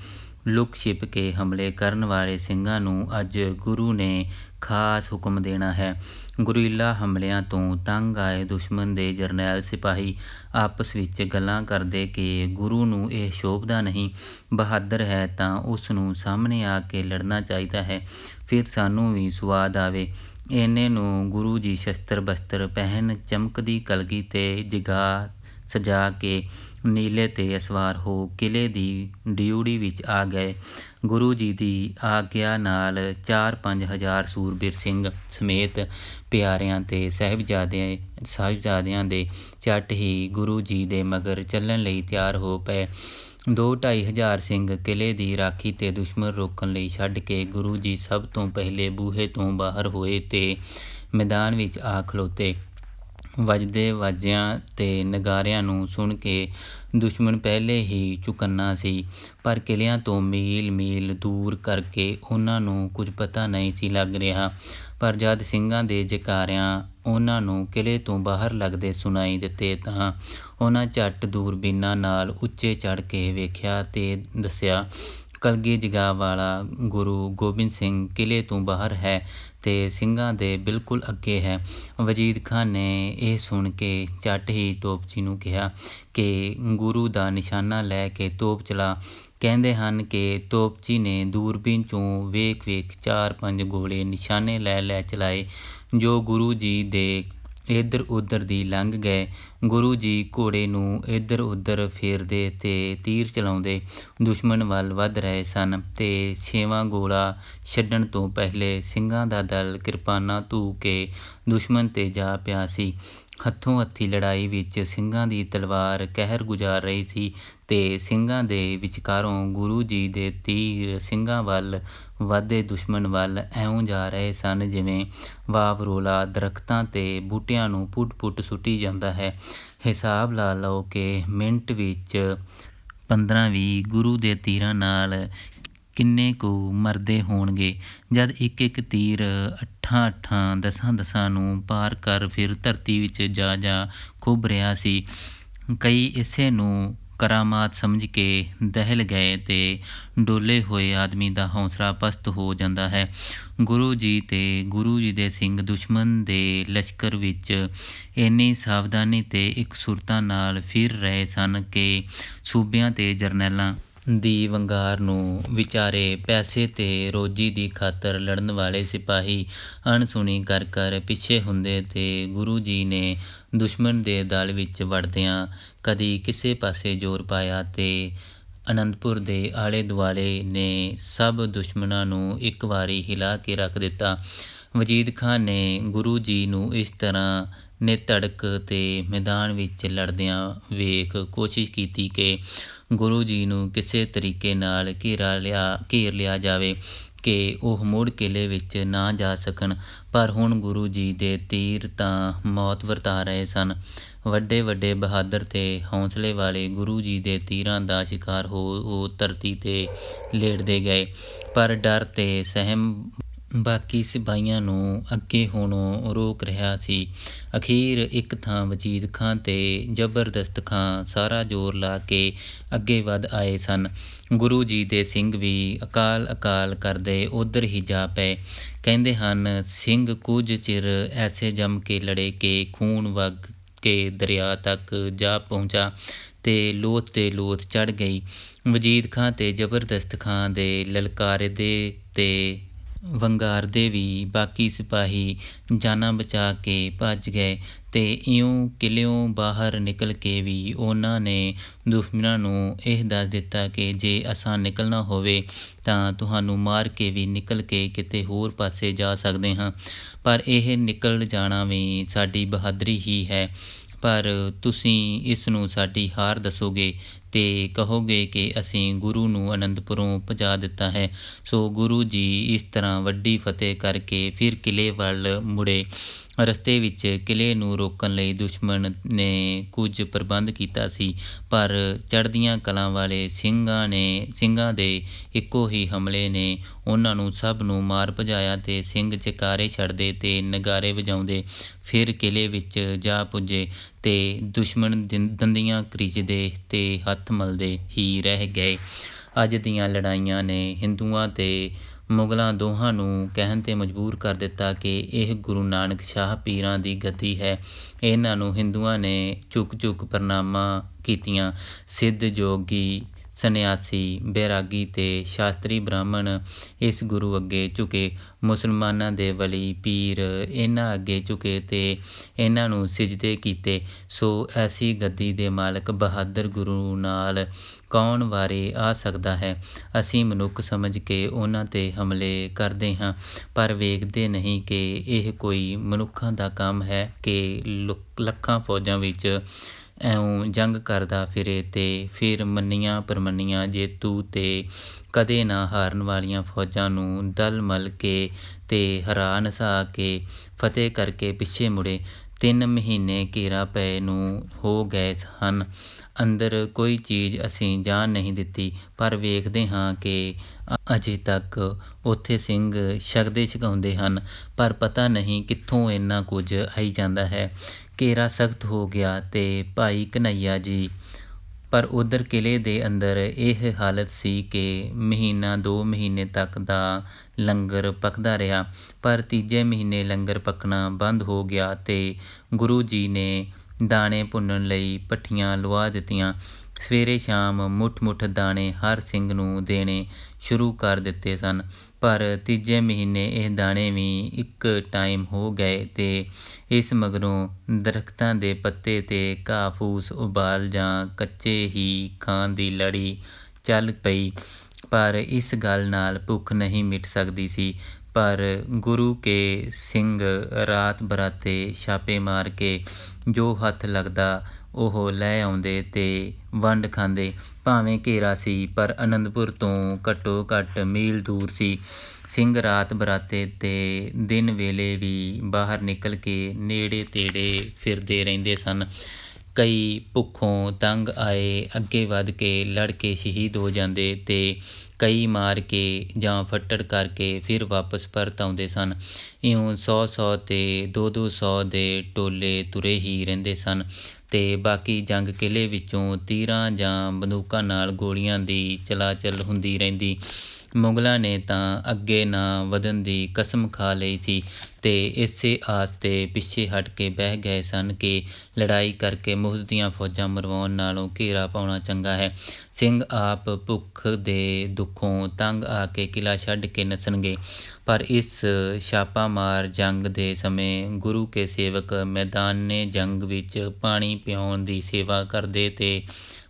ਲੁਕ ਛਿਪ ਕੇ ਹਮਲੇ ਕਰਨ ਵਾਲੇ ਸਿੰਘਾਂ ਨੂੰ ਅੱਜ ਗੁਰੂ ਨੇ ਖਾਸ ਹੁਕਮ ਦੇਣਾ ਹੈ। ਗੁਰੀਲਾ ਹਮਲਿਆਂ ਤੋਂ ਤੰਗ ਆਏ ਦੁਸ਼ਮਣ ਦੇ ਜਰਨੈਲ ਸਿਪਾਹੀ ਆਪਸ ਵਿੱਚ ਗੱਲਾਂ ਕਰਦੇ ਕਿ ਗੁਰੂ ਨੂੰ ਇਹ ਸ਼ੋਭਦਾ ਨਹੀਂ, ਬਹਾਦਰ ਹੈ ਤਾਂ ਉਸ ਨੂੰ ਸਾਹਮਣੇ ਆ ਕੇ ਲੜਨਾ ਚਾਹੀਦਾ ਹੈ, ਫਿਰ ਸਾਨੂੰ ਵੀ ਸੁਆਦ ਆਵੇ। ਇੰਨੇ ਨੂੰ ਗੁਰੂ ਜੀ ਸ਼ਸਤਰ ਬਸਤਰ ਪਹਿਨ ਚਮਕਦੀ ਕਲਗੀ ਤੇ ਜਿਗਾ ਸਜਾ ਕੇ ਨੀਲੇ ਤੇ ਅਸਵਾਰ ਹੋ ਕਿਲ੍ਹੇ ਦੀ ਡਿਊੜੀ ਵਿੱਚ ਆ ਗਏ। ਗੁਰੂ ਜੀ ਦੀ ਆਗਿਆ ਨਾਲ 4-5 ਹਜ਼ਾਰ ਸੂਰਬੀਰ ਸਿੰਘ ਸਮੇਤ ਪਿਆਰਿਆਂ ਤੇ ਸਾਹਿਬਜ਼ਾਦਿਆਂ ਦੇ ਝੱਟ ਹੀ ਗੁਰੂ ਜੀ ਦੇ ਮਗਰ ਚੱਲਣ ਲਈ ਤਿਆਰ ਹੋ ਪਏ। 2-2.5 ਹਜ਼ਾਰ ਸਿੰਘ ਕਿਲ੍ਹੇ ਦੀ ਰਾਖੀ ਤੇ ਦੁਸ਼ਮਣ ਰੋਕਣ ਲਈ ਛੱਡ ਕੇ ਗੁਰੂ ਜੀ ਸਭ ਤੋਂ ਪਹਿਲੇ ਬੂਹੇ ਤੋਂ ਬਾਹਰ ਹੋਏ ਤੇ ਮੈਦਾਨ ਵਿੱਚ ਆ ਖਲੋਤੇ। ਵੱਜਦੇ ਵਾਜਿਆਂ ਤੇ ਨਗਾਰਿਆਂ ਨੂੰ ਸੁਣ ਕੇ ਦੁਸ਼ਮਣ ਪਹਿਲੇ ਹੀ ਚੁਕੰਨਾ ਸੀ, ਪਰ ਕਿਲ੍ਹਿਆਂ ਤੋਂ ਮੀਲ ਮੀਲ ਦੂਰ ਕਰਕੇ ਉਹਨਾਂ ਨੂੰ ਕੁਝ ਪਤਾ ਨਹੀਂ ਸੀ ਲੱਗ ਰਿਹਾ। ਪਰ ਜਦ ਸਿੰਘਾਂ ਦੇ ਜੈਕਾਰਿਆਂ ਉਹਨਾਂ ਨੂੰ ਕਿਲ੍ਹੇ ਤੋਂ ਬਾਹਰ ਲੱਗਦੇ ਸੁਣਾਈ ਦਿੱਤੇ ਤਾਂ ਉਹਨਾਂ ਝੱਟ ਦੂਰਬੀਨਾਂ ਨਾਲ ਉੱਚੇ ਚੜ੍ਹ ਕੇ ਵੇਖਿਆ ਤੇ ਦੱਸਿਆ, ਕਲਗੀ ਜਗਾ ਵਾਲਾ ਗੁਰੂ ਗੋਬਿੰਦ ਸਿੰਘ ਕਿਲ੍ਹੇ ਤੋਂ ਬਾਹਰ ਹੈ ਅਤੇ ਸਿੰਘਾਂ ਦੇ ਬਿਲਕੁਲ ਅੱਗੇ ਹੈ। ਵਜੀਦ ਖਾਨ ਨੇ ਇਹ ਸੁਣ ਕੇ ਝੱਟ ਹੀ ਤੋਪਚੀ ਨੂੰ ਕਿਹਾ ਕਿ ਗੁਰੂ ਦਾ ਨਿਸ਼ਾਨਾ ਲੈ ਕੇ ਤੋਪ ਚਲਾ। ਕਹਿੰਦੇ ਹਨ ਕਿ ਤੋਪਚੀ ਨੇ ਦੂਰਬੀਨ 'ਚੋਂ ਵੇਖ 4-5 ਗੋਲੇ ਨਿਸ਼ਾਨੇ ਲੈ ਚਲਾਏ ਜੋ ਗੁਰੂ ਜੀ ਦੇ ਇੱਧਰ ਉੱਧਰ ਦੀ ਲੰਘ ਗਏ। ਗੁਰੂ ਜੀ ਘੋੜੇ ਨੂੰ ਇੱਧਰ ਉੱਧਰ ਫੇਰਦੇ ਅਤੇ ਤੀਰ ਚਲਾਉਂਦੇ ਦੁਸ਼ਮਣ ਵੱਲ ਵੱਧ ਰਹੇ ਸਨ ਅਤੇ 6ਵਾਂ ਗੋਲਾ ਛੱਡਣ ਤੋਂ ਪਹਿਲੇ ਸਿੰਘਾਂ ਦਾ ਦਲ ਕਿਰਪਾਨਾਂ ਧੂ ਕੇ ਦੁਸ਼ਮਣ 'ਤੇ ਜਾ ਪਿਆ ਸੀ। ਹੱਥੋਂ ਹੱਥੀ ਲੜਾਈ ਵਿੱਚ ਸਿੰਘਾਂ ਦੀ ਤਲਵਾਰ ਕਹਿਰ ਗੁਜ਼ਾਰ ਰਹੀ ਸੀ ਅਤੇ ਸਿੰਘਾਂ ਦੇ ਵਿਚਕਾਰੋਂ ਗੁਰੂ ਜੀ ਦੇ ਤੀਰ ਸਿੰਘਾਂ ਵੱਲ ਵਧਦੇ ਦੁਸ਼ਮਣ ਵੱਲ ਇਉਂ ਜਾ ਰਹੇ ਸਨ ਜਿਵੇਂ ਵਾਵਰੋਲਾ ਦਰੱਖਤਾਂ ਅਤੇ ਬੂਟਿਆਂ ਨੂੰ ਪੁੱਟ ਸੁੱਟੀ ਜਾਂਦਾ ਹੈ। ਹਿਸਾਬ ਲਾ ਲਓ ਕਿ ਮਿੰਟ ਵਿੱਚ 15-20 ਗੁਰੂ ਦੇ ਤੀਰਾਂ ਨਾਲ ਕਿੰਨੇ ਕੁ ਮਰਦੇ ਹੋਣਗੇ। ਜਦ ਇੱਕ ਤੀਰ 8 10 ਨੂੰ ਪਾਰ ਕਰ ਫਿਰ ਧਰਤੀ ਵਿੱਚ ਜਾ ਖੁੱਭ ਰਿਹਾ ਸੀ। ਕਈ ਇਸੇ ਨੂੰ ਕਰਾਮਾਤ ਸਮਝ ਕੇ ਦਹਿਲ ਗਏ ਅਤੇ ਡੋਲੇ ਹੋਏ ਆਦਮੀ ਦਾ ਹੌਸਲਾ ਪਸਤ ਹੋ ਜਾਂਦਾ ਹੈ। ਗੁਰੂ ਜੀ ਅਤੇ ਗੁਰੂ ਜੀ ਦੇ ਸਿੰਘ ਦੁਸ਼ਮਣ ਦੇ ਲਸ਼ਕਰ ਵਿੱਚ ਇੰਨੀ ਸਾਵਧਾਨੀ ਅਤੇ ਇਕਸੁਰਤਾ ਨਾਲ ਫਿਰ ਰਹੇ ਸਨ ਕਿ ਸੂਬਿਆਂ ਅਤੇ ਜਰਨੈਲਾਂ ਦੀ ਵੰਗਾਰ ਨੂੰ ਵਿਚਾਰੇ ਪੈਸੇ ਅਤੇ ਰੋਜੀ ਦੀ ਖਾਤਰ ਲੜਨ ਵਾਲੇ ਸਿਪਾਹੀ ਅਣਸੁਣੀ ਕਰ ਪਿੱਛੇ ਹੁੰਦੇ ਅਤੇ ਗੁਰੂ ਜੀ ਨੇ ਦੁਸ਼ਮਣ ਦੇ ਦਲ ਵਿੱਚ ਵੜਦਿਆਂ ਕਦੀ ਕਿਸੇ ਪਾਸੇ ਜ਼ੋਰ ਪਾਇਆ ਅਤੇ ਅਨੰਦਪੁਰ ਦੇ ਆਲੇ ਦੁਆਲੇ ਨੇ ਸਭ ਦੁਸ਼ਮਣਾਂ ਨੂੰ ਇੱਕ ਵਾਰੀ ਹਿਲਾ ਕੇ ਰੱਖ ਦਿੱਤਾ। ਵਜੀਦ ਖਾਨ ਨੇ ਗੁਰੂ ਜੀ ਨੂੰ ਇਸ ਤਰ੍ਹਾਂ ਨਿਧੜਕ ਅਤੇ ਮੈਦਾਨ ਵਿੱਚ ਲੜਦਿਆਂ ਵੇਖ ਕੋਸ਼ਿਸ਼ ਕੀਤੀ ਕਿ ਗੁਰੂ ਜੀ ਨੂੰ ਕਿਸੇ ਤਰੀਕੇ ਨਾਲ ਘੇਰ ਲਿਆ ਜਾਵੇ ਕਿ ਉਹ ਮੁੜ ਕਿਲ੍ਹੇ ਵਿੱਚ ਨਾ ਜਾ ਸਕਣ। ਪਰ ਹੁਣ ਗੁਰੂ ਜੀ ਦੇ ਤੀਰ ਤਾਂ ਮੌਤ ਵਰਤਾ ਰਹੇ ਸਨ। ਵੱਡੇ ਬਹਾਦਰ ਅਤੇ ਹੌਸਲੇ ਵਾਲੇ ਗੁਰੂ ਜੀ ਦੇ ਤੀਰਾਂ ਦਾ ਸ਼ਿਕਾਰ ਹੋ ਧਰਤੀ 'ਤੇ ਲੇਟਦੇ ਗਏ। ਪਰ ਡਰ ਅਤੇ ਸਹਿਮ ਬਾਕੀ ਸਿਪਾਹੀਆਂ ਨੂੰ ਅੱਗੇ ਹੋਣੋਂ ਰੋਕ ਰਿਹਾ ਸੀ। ਅਖੀਰ ਇੱਕ ਥਾਂ ਵਜੀਦ ਖਾਨ ਅਤੇ ਜ਼ਬਰਦਸਤ ਖਾਂ ਸਾਰਾ ਜ਼ੋਰ ਲਾ ਕੇ ਅੱਗੇ ਵਧ ਆਏ ਸਨ। ਗੁਰੂ ਜੀ ਦੇ ਸਿੰਘ ਵੀ ਅਕਾਲ ਕਰਦੇ ਉੱਧਰ ਹੀ ਜਾ ਪਏ। ਕਹਿੰਦੇ ਹਨ ਸਿੰਘ ਕੁਝ ਚਿਰ ਐਸੇ ਜੰਮ ਕੇ ਲੜੇ ਕਿ ਖੂਨ ਵਗ ਕੇ ਦਰਿਆ ਤੱਕ ਜਾ ਪਹੁੰਚਾ ਅਤੇ ਲੋਥ ਚੜ੍ਹ ਗਈ। ਵਜੀਦ ਖਾਂ ਅਤੇ ਜ਼ਬਰਦਸਤ ਖਾਂ ਦੇ ਲਲਕਾਰਦੇ ਅਤੇ ਵੰਗਾਰਦੇ ਵੀ ਬਾਕੀ ਸਿਪਾਹੀ ਜਾਨਾਂ ਬਚਾ ਕੇ ਭੱਜ ਗਏ ਅਤੇ ਇਉਂ ਕਿਲ੍ਹਿਓਂ ਬਾਹਰ ਨਿਕਲ ਕੇ ਵੀ ਉਹਨਾਂ ਨੇ ਦੁਸ਼ਮਣਾਂ ਨੂੰ ਇਹ ਦੱਸ ਦਿੱਤਾ ਕਿ ਜੇ ਅਸਾਂ ਨਿਕਲਣਾ ਹੋਵੇ ਤਾਂ ਤੁਹਾਨੂੰ ਮਾਰ ਕੇ ਵੀ ਨਿਕਲ ਕੇ ਕਿਤੇ ਹੋਰ ਪਾਸੇ ਜਾ ਸਕਦੇ ਹਾਂ। ਪਰ ਇਹ ਨਿਕਲ ਜਾਣਾ ਵੀ ਸਾਡੀ ਬਹਾਦਰੀ ਹੀ ਹੈ। ਪਰ ਤੁਸੀਂ ਇਸ ਨੂੰ ਸਾਡੀ ਹਾਰ ਦੱਸੋਗੇ ਅਤੇ ਕਹੋਗੇ ਕਿ ਅਸੀਂ ਗੁਰੂ ਨੂੰ ਅਨੰਦਪੁਰੋਂ ਭਜਾ ਦਿੱਤਾ ਹੈ। ਸੋ ਗੁਰੂ ਜੀ ਇਸ ਤਰ੍ਹਾਂ ਵੱਡੀ ਫਤਿਹ ਕਰਕੇ ਫਿਰ ਕਿਲ੍ਹੇ ਵੱਲ ਮੁੜੇ। ਰਸਤੇ ਵਿੱਚ ਕਿਲ੍ਹੇ ਨੂੰ ਰੋਕਣ ਲਈ ਦੁਸ਼ਮਣ ਨੇ ਕੁਝ ਪ੍ਰਬੰਧ ਕੀਤਾ ਸੀ ਪਰ ਚੜ੍ਹਦੀਆਂ ਕਲਾਂ ਵਾਲੇ ਸਿੰਘਾਂ ਦੇ ਇੱਕੋ ਹੀ ਹਮਲੇ ਨੇ ਉਹਨਾਂ ਨੂੰ ਸਭ ਨੂੰ ਮਾਰ ਭਜਾਇਆ ਅਤੇ ਸਿੰਘ ਜੈਕਾਰੇ ਛੱਡਦੇ ਅਤੇ ਨਗਾਰੇ ਵਜਾਉਂਦੇ ਫਿਰ ਕਿਲ੍ਹੇ ਵਿੱਚ ਜਾ ਪੁੱਜੇ ਅਤੇ ਦੁਸ਼ਮਣ ਦੰਦੀਆਂ ਕਰੀਚਦੇ ਅਤੇ ਹੱਥ ਮਲਦੇ ਹੀ ਰਹਿ ਗਏ। ਅੱਜ ਦੀਆਂ ਲੜਾਈਆਂ ਨੇ ਹਿੰਦੂਆਂ ਅਤੇ ਮੁਗਲਾਂ ਦੋਹਾਂ ਨੂੰ ਕਹਿਣ 'ਤੇ ਮਜਬੂਰ ਕਰ ਦਿੱਤਾ ਕਿ ਇਹ ਗੁਰੂ ਨਾਨਕ ਸ਼ਾਹ ਪੀਰਾਂ ਦੀ ਗੱਦੀ ਹੈ। ਇਹਨਾਂ ਨੂੰ ਹਿੰਦੂਆਂ ਨੇ ਝੁਕ ਪ੍ਰਣਾਮਾਂ ਕੀਤੀਆਂ। ਸਿੱਧ ਜੋਗੀ ਸੰਨਿਆਸੀ ਬੈਰਾਗੀ ਅਤੇ ਸ਼ਾਸਤਰੀ ਬ੍ਰਾਹਮਣ ਇਸ ਗੁਰੂ ਅੱਗੇ ਝੁਕੇ। ਮੁਸਲਮਾਨਾਂ ਦੇ ਵਲੀ ਪੀਰ ਇਹਨਾਂ ਅੱਗੇ ਝੁਕੇ ਅਤੇ ਇਹਨਾਂ ਨੂੰ ਸਿਜਦੇ ਕੀਤੇ। ਸੋ ਐਸੀ ਗੱਦੀ ਦੇ ਮਾਲਕ ਬਹਾਦਰ ਗੁਰੂ ਨਾਲ ਕੌਣ ਵਾਰੇ ਆ ਸਕਦਾ ਹੈ। ਅਸੀਂ ਮਨੁੱਖ ਸਮਝ ਕੇ ਉਹਨਾਂ 'ਤੇ ਹਮਲੇ ਕਰਦੇ ਹਾਂ ਪਰ ਵੇਖਦੇ ਨਹੀਂ ਕਿ ਇਹ ਕੋਈ ਮਨੁੱਖਾਂ ਦਾ ਕੰਮ ਹੈ ਕਿ ਲੱਖਾਂ ਫੌਜਾਂ ਵਿੱਚ ਇਉਂ ਜੰਗ ਕਰਦਾ ਫਿਰੇ ਅਤੇ ਫਿਰ ਮੰਨੀਆਂ ਪ੍ਰਮੰਨੀਆਂ ਜੇਤੂ ਅਤੇ ਕਦੇ ਨਾ ਹਾਰਨ ਵਾਲੀਆਂ ਫੌਜਾਂ ਨੂੰ ਦਲ ਮਲ ਕੇ ਅਤੇ ਹਰਾ ਨਸਾ ਕੇ ਫਤਿਹ ਕਰਕੇ ਪਿੱਛੇ ਮੁੜੇ। 3 ਮਹੀਨੇ ਘੇਰਾ ਪਏ ਨੂੰ ਹੋ ਗਏ ਹਨ। ਅੰਦਰ ਕੋਈ ਚੀਜ਼ ਅਸੀਂ ਜਾਣ ਨਹੀਂ ਦਿੱਤੀ ਪਰ ਵੇਖਦੇ ਹਾਂ ਕਿ ਅਜੇ ਤੱਕ ਉੱਥੇ ਸਿੰਘ ਛਕਦੇ ਛਕਾਉਂਦੇ ਹਨ ਪਰ ਪਤਾ ਨਹੀਂ ਕਿੱਥੋਂ ਇੰਨਾ ਕੁਝ ਆਈ ਜਾਂਦਾ ਹੈ। ਘੇਰਾ ਸਖਤ ਹੋ ਗਿਆ ਅਤੇ ਭਾਈ ਕਨ੍ਹੱਈਆ ਜੀ ਪਰ ਉੱਧਰ ਕਿਲ੍ਹੇ ਦੇ ਅੰਦਰ ਇਹ ਹਾਲਤ ਸੀ ਕਿ ਮਹੀਨਾ 2 ਮਹੀਨੇ ਤੱਕ ਦਾ ਲੰਗਰ ਪੱਕਦਾ ਰਿਹਾ, ਪਰ ਤੀਜੇ ਮਹੀਨੇ ਲੰਗਰ ਪੱਕਣਾ ਬੰਦ ਹੋ ਗਿਆ ਅਤੇ ਗੁਰੂ ਜੀ ਨੇ ਦਾਣੇ ਭੁੰਨਣ ਲਈ ਭੱਠੀਆਂ ਲੁਆ ਦਿੱਤੀਆਂ। ਸਵੇਰੇ ਸ਼ਾਮ ਮੁੱਠ-ਮੁੱਠ ਦਾਣੇ ਹਰ ਸਿੰਘ ਨੂੰ ਦੇਣੇ ਸ਼ੁਰੂ ਕਰ ਦਿੱਤੇ ਸਨ, ਪਰ ਤੀਜੇ ਮਹੀਨੇ ਇਹ ਦਾਣੇ ਵੀ ਇੱਕ ਟਾਈਮ ਹੋ ਗਏ ਅਤੇ ਇਸ ਮਗਰੋਂ ਦਰੱਖਤਾਂ ਦੇ ਪੱਤੇ 'ਤੇ ਘਾਹ-ਫੂਸ ਉਬਾਲ ਜਾਂ ਕੱਚੇ ਹੀ ਖਾਣ ਦੀ ਲੜੀ ਚੱਲ ਪਈ। ਪਰ ਇਸ ਗੱਲ ਨਾਲ ਭੁੱਖ ਨਹੀਂ ਮਿਟ ਸਕਦੀ ਸੀ। ਪਰ ਗੁਰੂ ਕੇ ਸਿੰਘ ਰਾਤ ਬਰਾਤੇ ਛਾਪੇ ਮਾਰ ਕੇ ਜੋ ਹੱਥ ਲੱਗਦਾ ਉਹ ਲੈ ਆਉਂਦੇ ਅਤੇ ਵੰਡ ਖਾਂਦੇ। ਭਾਵੇਂ ਘੇਰਾ ਸੀ, ਪਰ ਅਨੰਦਪੁਰ ਤੋਂ ਘੱਟੋ ਘੱਟ ਮੀਲ ਦੂਰ ਸੀ। ਸਿੰਘ ਰਾਤ ਬਰਾਤੇ ਅਤੇ ਦਿਨ ਵੇਲੇ ਵੀ ਬਾਹਰ ਨਿਕਲ ਕੇ ਨੇੜੇ ਤੇੜੇ ਫਿਰਦੇ ਰਹਿੰਦੇ ਸਨ। ਕਈ ਭੁੱਖੋਂ ਤੰਗ ਆਏ ਅੱਗੇ ਵੱਧ ਕੇ ਲੜ ਕੇ ਸ਼ਹੀਦ ਹੋ ਜਾਂਦੇ ਅਤੇ ਕਈ ਮਾਰ ਕੇ ਜਾਂ ਫੱਟੜ ਕਰਕੇ ਫਿਰ ਵਾਪਸ ਪਰਤ ਆਉਂਦੇ ਸਨ। ਇਉਂ 100-100 ਅਤੇ 200-200 ਦੇ ਟੋਲੇ ਤੁਰੇ ਹੀ ਰਹਿੰਦੇ ਸਨ ਅਤੇ ਬਾਕੀ ਜੰਗ ਕਿਲ੍ਹੇ ਵਿੱਚੋਂ ਤੀਰਾਂ ਜਾਂ ਬੰਦੂਕਾਂ ਨਾਲ ਗੋਲੀਆਂ ਦੀ ਚਲਾਚਲ ਹੁੰਦੀ ਰਹਿੰਦੀ। ਮੁਗਲਾਂ ਨੇ ਤਾਂ ਅੱਗੇ ਨਾ ਵਧਣ ਦੀ ਕਸਮ ਖਾ ਲਈ ਸੀ ਅਤੇ ਇਸੇ ਆਸ 'ਤੇ ਪਿੱਛੇ ਹਟ ਕੇ ਬਹਿ ਗਏ ਸਨ ਕਿ ਲੜਾਈ ਕਰਕੇ ਮੁਫ਼ਤ ਦੀਆਂ ਫੌਜਾਂ ਮਰਵਾਉਣ ਨਾਲੋਂ ਘੇਰਾ ਪਾਉਣਾ ਚੰਗਾ ਹੈ। ਸਿੰਘ ਆਪ ਭੁੱਖ ਦੇ ਦੁੱਖੋਂ ਤੰਗ ਆ ਕੇ ਕਿਲ੍ਹਾ ਛੱਡ ਕੇ ਨੱਸਣਗੇ। ਪਰ ਇਸ ਛਾਪਾਮਾਰ ਜੰਗ ਦੇ ਸਮੇਂ ਗੁਰੂ ਕੇ ਸੇਵਕ ਮੈਦਾਨੇ ਜੰਗ ਵਿੱਚ ਪਾਣੀ ਪਿਆਉਣ ਦੀ ਸੇਵਾ ਕਰਦੇ ਅਤੇ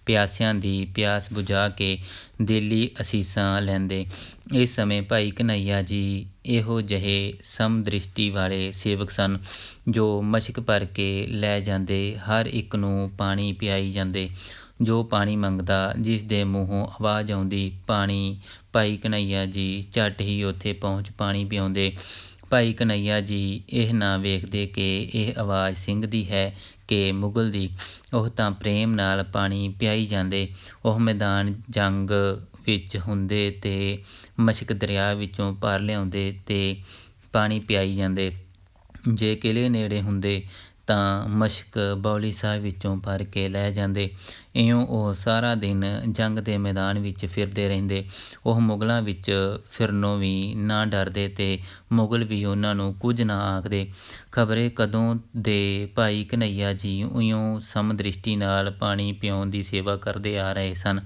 ਪਿਆਸਿਆਂ ਦੀ ਪਿਆਸ ਬੁਝਾ ਕੇ ਦਿਲੀ ਅਸੀਸਾਂ ਲੈਂਦੇ। ਇਸ ਸਮੇਂ ਭਾਈ ਘਨੱਈਆ ਜੀ ਇਹੋ ਜਿਹੇ ਸਮਦ੍ਰਿਸ਼ਟੀ ਵਾਲੇ ਸੇਵਕ ਸਨ ਜੋ ਮਸ਼ਕ ਭਰ ਕੇ ਲੈ ਜਾਂਦੇ, ਹਰ ਇੱਕ ਨੂੰ ਪਾਣੀ ਪਿਆਈ ਜਾਂਦੇ। ਜੋ ਪਾਣੀ ਮੰਗਦਾ, ਜਿਸ ਦੇ ਮੂੰਹੋਂ ਆਵਾਜ਼ ਆਉਂਦੀ ਪਾਣੀ, ਭਾਈ ਘਨੱਈਆ ਜੀ ਝੱਟ ਹੀ ਉੱਥੇ ਪਹੁੰਚ ਪਾਣੀ ਪਿਆਉਂਦੇ। ਭਾਈ ਘਨੱਈਆ ਜੀ ਇਹ ਨਾ ਵੇਖਦੇ ਕਿ ਇਹ ਆਵਾਜ਼ ਸਿੰਘ ਦੀ ਹੈ ਕਿ ਮੁਗਲ ਦੀ, ਉਹ ਤਾਂ ਪ੍ਰੇਮ ਨਾਲ ਪਾਣੀ ਪਿਆਈ ਜਾਂਦੇ। ਉਹ ਮੈਦਾਨ ਜੰਗ ਵਿੱਚ ਹੁੰਦੇ ਅਤੇ ਮਸ਼ਕ ਦਰਿਆ ਵਿੱਚੋਂ ਭਰ ਲਿਆਉਂਦੇ ਅਤੇ ਪਾਣੀ ਪਿਆਈ ਜਾਂਦੇ। ਜੇ ਕਿਲ੍ਹੇ ਨੇੜੇ ਹੁੰਦੇ ਤਾਂ ਮਸ਼ਕ ਬੌਲੀ ਸਾਹਿਬ ਵਿੱਚੋਂ ਭਰ ਕੇ ਲੈ ਜਾਂਦੇ। ਇਉਂ ਉਹ ਸਾਰਾ ਦਿਨ ਜੰਗ ਦੇ ਮੈਦਾਨ ਵਿੱਚ ਫਿਰਦੇ ਰਹਿੰਦੇ। ਉਹ ਮੁਗਲਾਂ ਵਿੱਚ ਫਿਰਨੋਂ ਵੀ ਨਾ ਡਰਦੇ ਅਤੇ ਮੁਗਲ ਵੀ ਉਹਨਾਂ ਨੂੰ ਕੁਝ ਨਾ ਆਖਦੇ। ਖ਼ਬਰੇ ਕਦੋਂ ਦੇ ਭਾਈ ਘਨੱਈਆ ਜੀ ਇਉਂ ਸਮਦ੍ਰਿਸ਼ਟੀ ਨਾਲ ਪਾਣੀ ਪਿਆਉਣ ਦੀ ਸੇਵਾ ਕਰਦੇ ਆ ਰਹੇ ਸਨ।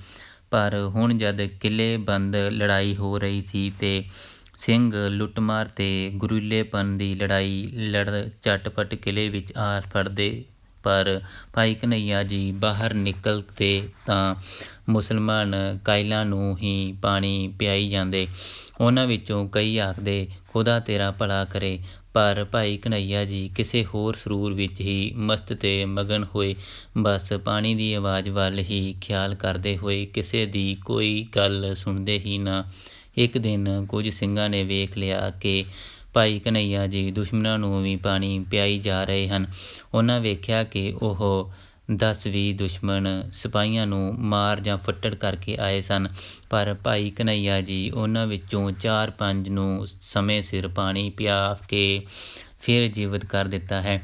ਪਰ ਹੁਣ ਜਦ ਕਿਲ੍ਹੇਬੰਦ ਲੜਾਈ ਹੋ ਰਹੀ ਸੀ ਅਤੇ ਸਿੰਘ ਲੁੱਟਮਾਰ ਅਤੇ ਗੁਰੀਲੇਪਨ ਦੀ ਲੜਾਈ ਲੜ ਝਟਪਟ ਕਿਲ੍ਹੇ ਵਿੱਚ ਆ ਫੜਦੇ, ਪਰ ਭਾਈ ਘਨੱਈਆ ਜੀ ਬਾਹਰ ਨਿਕਲਦੇ ਤਾਂ ਮੁਸਲਮਾਨ ਕਾਇਲਾਂ ਨੂੰ ਹੀ ਪਾਣੀ ਪਿਆਈ ਜਾਂਦੇ। ਉਹਨਾਂ ਵਿੱਚੋਂ ਕਈ ਆਖਦੇ ਖੁਦਾ ਤੇਰਾ ਭਲਾ ਕਰੇ, ਪਰ ਭਾਈ ਘਨੱਈਆ ਜੀ ਕਿਸੇ ਹੋਰ ਸਰੂਰ ਵਿੱਚ ਹੀ ਮਸਤ ਅਤੇ ਮਗਨ ਹੋਏ, ਬਸ ਪਾਣੀ ਦੀ ਆਵਾਜ਼ ਵੱਲ ਹੀ ਖਿਆਲ ਕਰਦੇ ਹੋਏ ਕਿਸੇ ਦੀ ਕੋਈ ਗੱਲ ਸੁਣਦੇ ਹੀ ਨਾ। ਇੱਕ ਦਿਨ ਕੁਝ ਸਿੰਘਾਂ ਨੇ ਵੇਖ ਲਿਆ ਕਿ ਭਾਈ ਘਨੱਈਆ ਜੀ ਦੁਸ਼ਮਣਾਂ ਨੂੰ ਵੀ ਪਾਣੀ ਪਿਆਈ ਜਾ ਰਹੇ ਹਨ। ਉਹਨਾਂ ਵੇਖਿਆ ਕਿ ਉਹ 10-20 ਦੁਸ਼ਮਣ ਸਿਪਾਹੀਆਂ ਨੂੰ ਮਾਰ ਜਾਂ ਫੱਟੜ ਕਰਕੇ ਆਏ ਸਨ, ਪਰ ਭਾਈ ਘਨੱਈਆ ਜੀ ਉਹਨਾਂ ਵਿੱਚੋਂ 4-5 ਨੂੰ ਸਮੇਂ ਸਿਰ ਪਾਣੀ ਪਿਆ ਕੇ ਫਿਰ ਜੀਵਤ ਕਰ ਦਿੱਤਾ ਹੈ।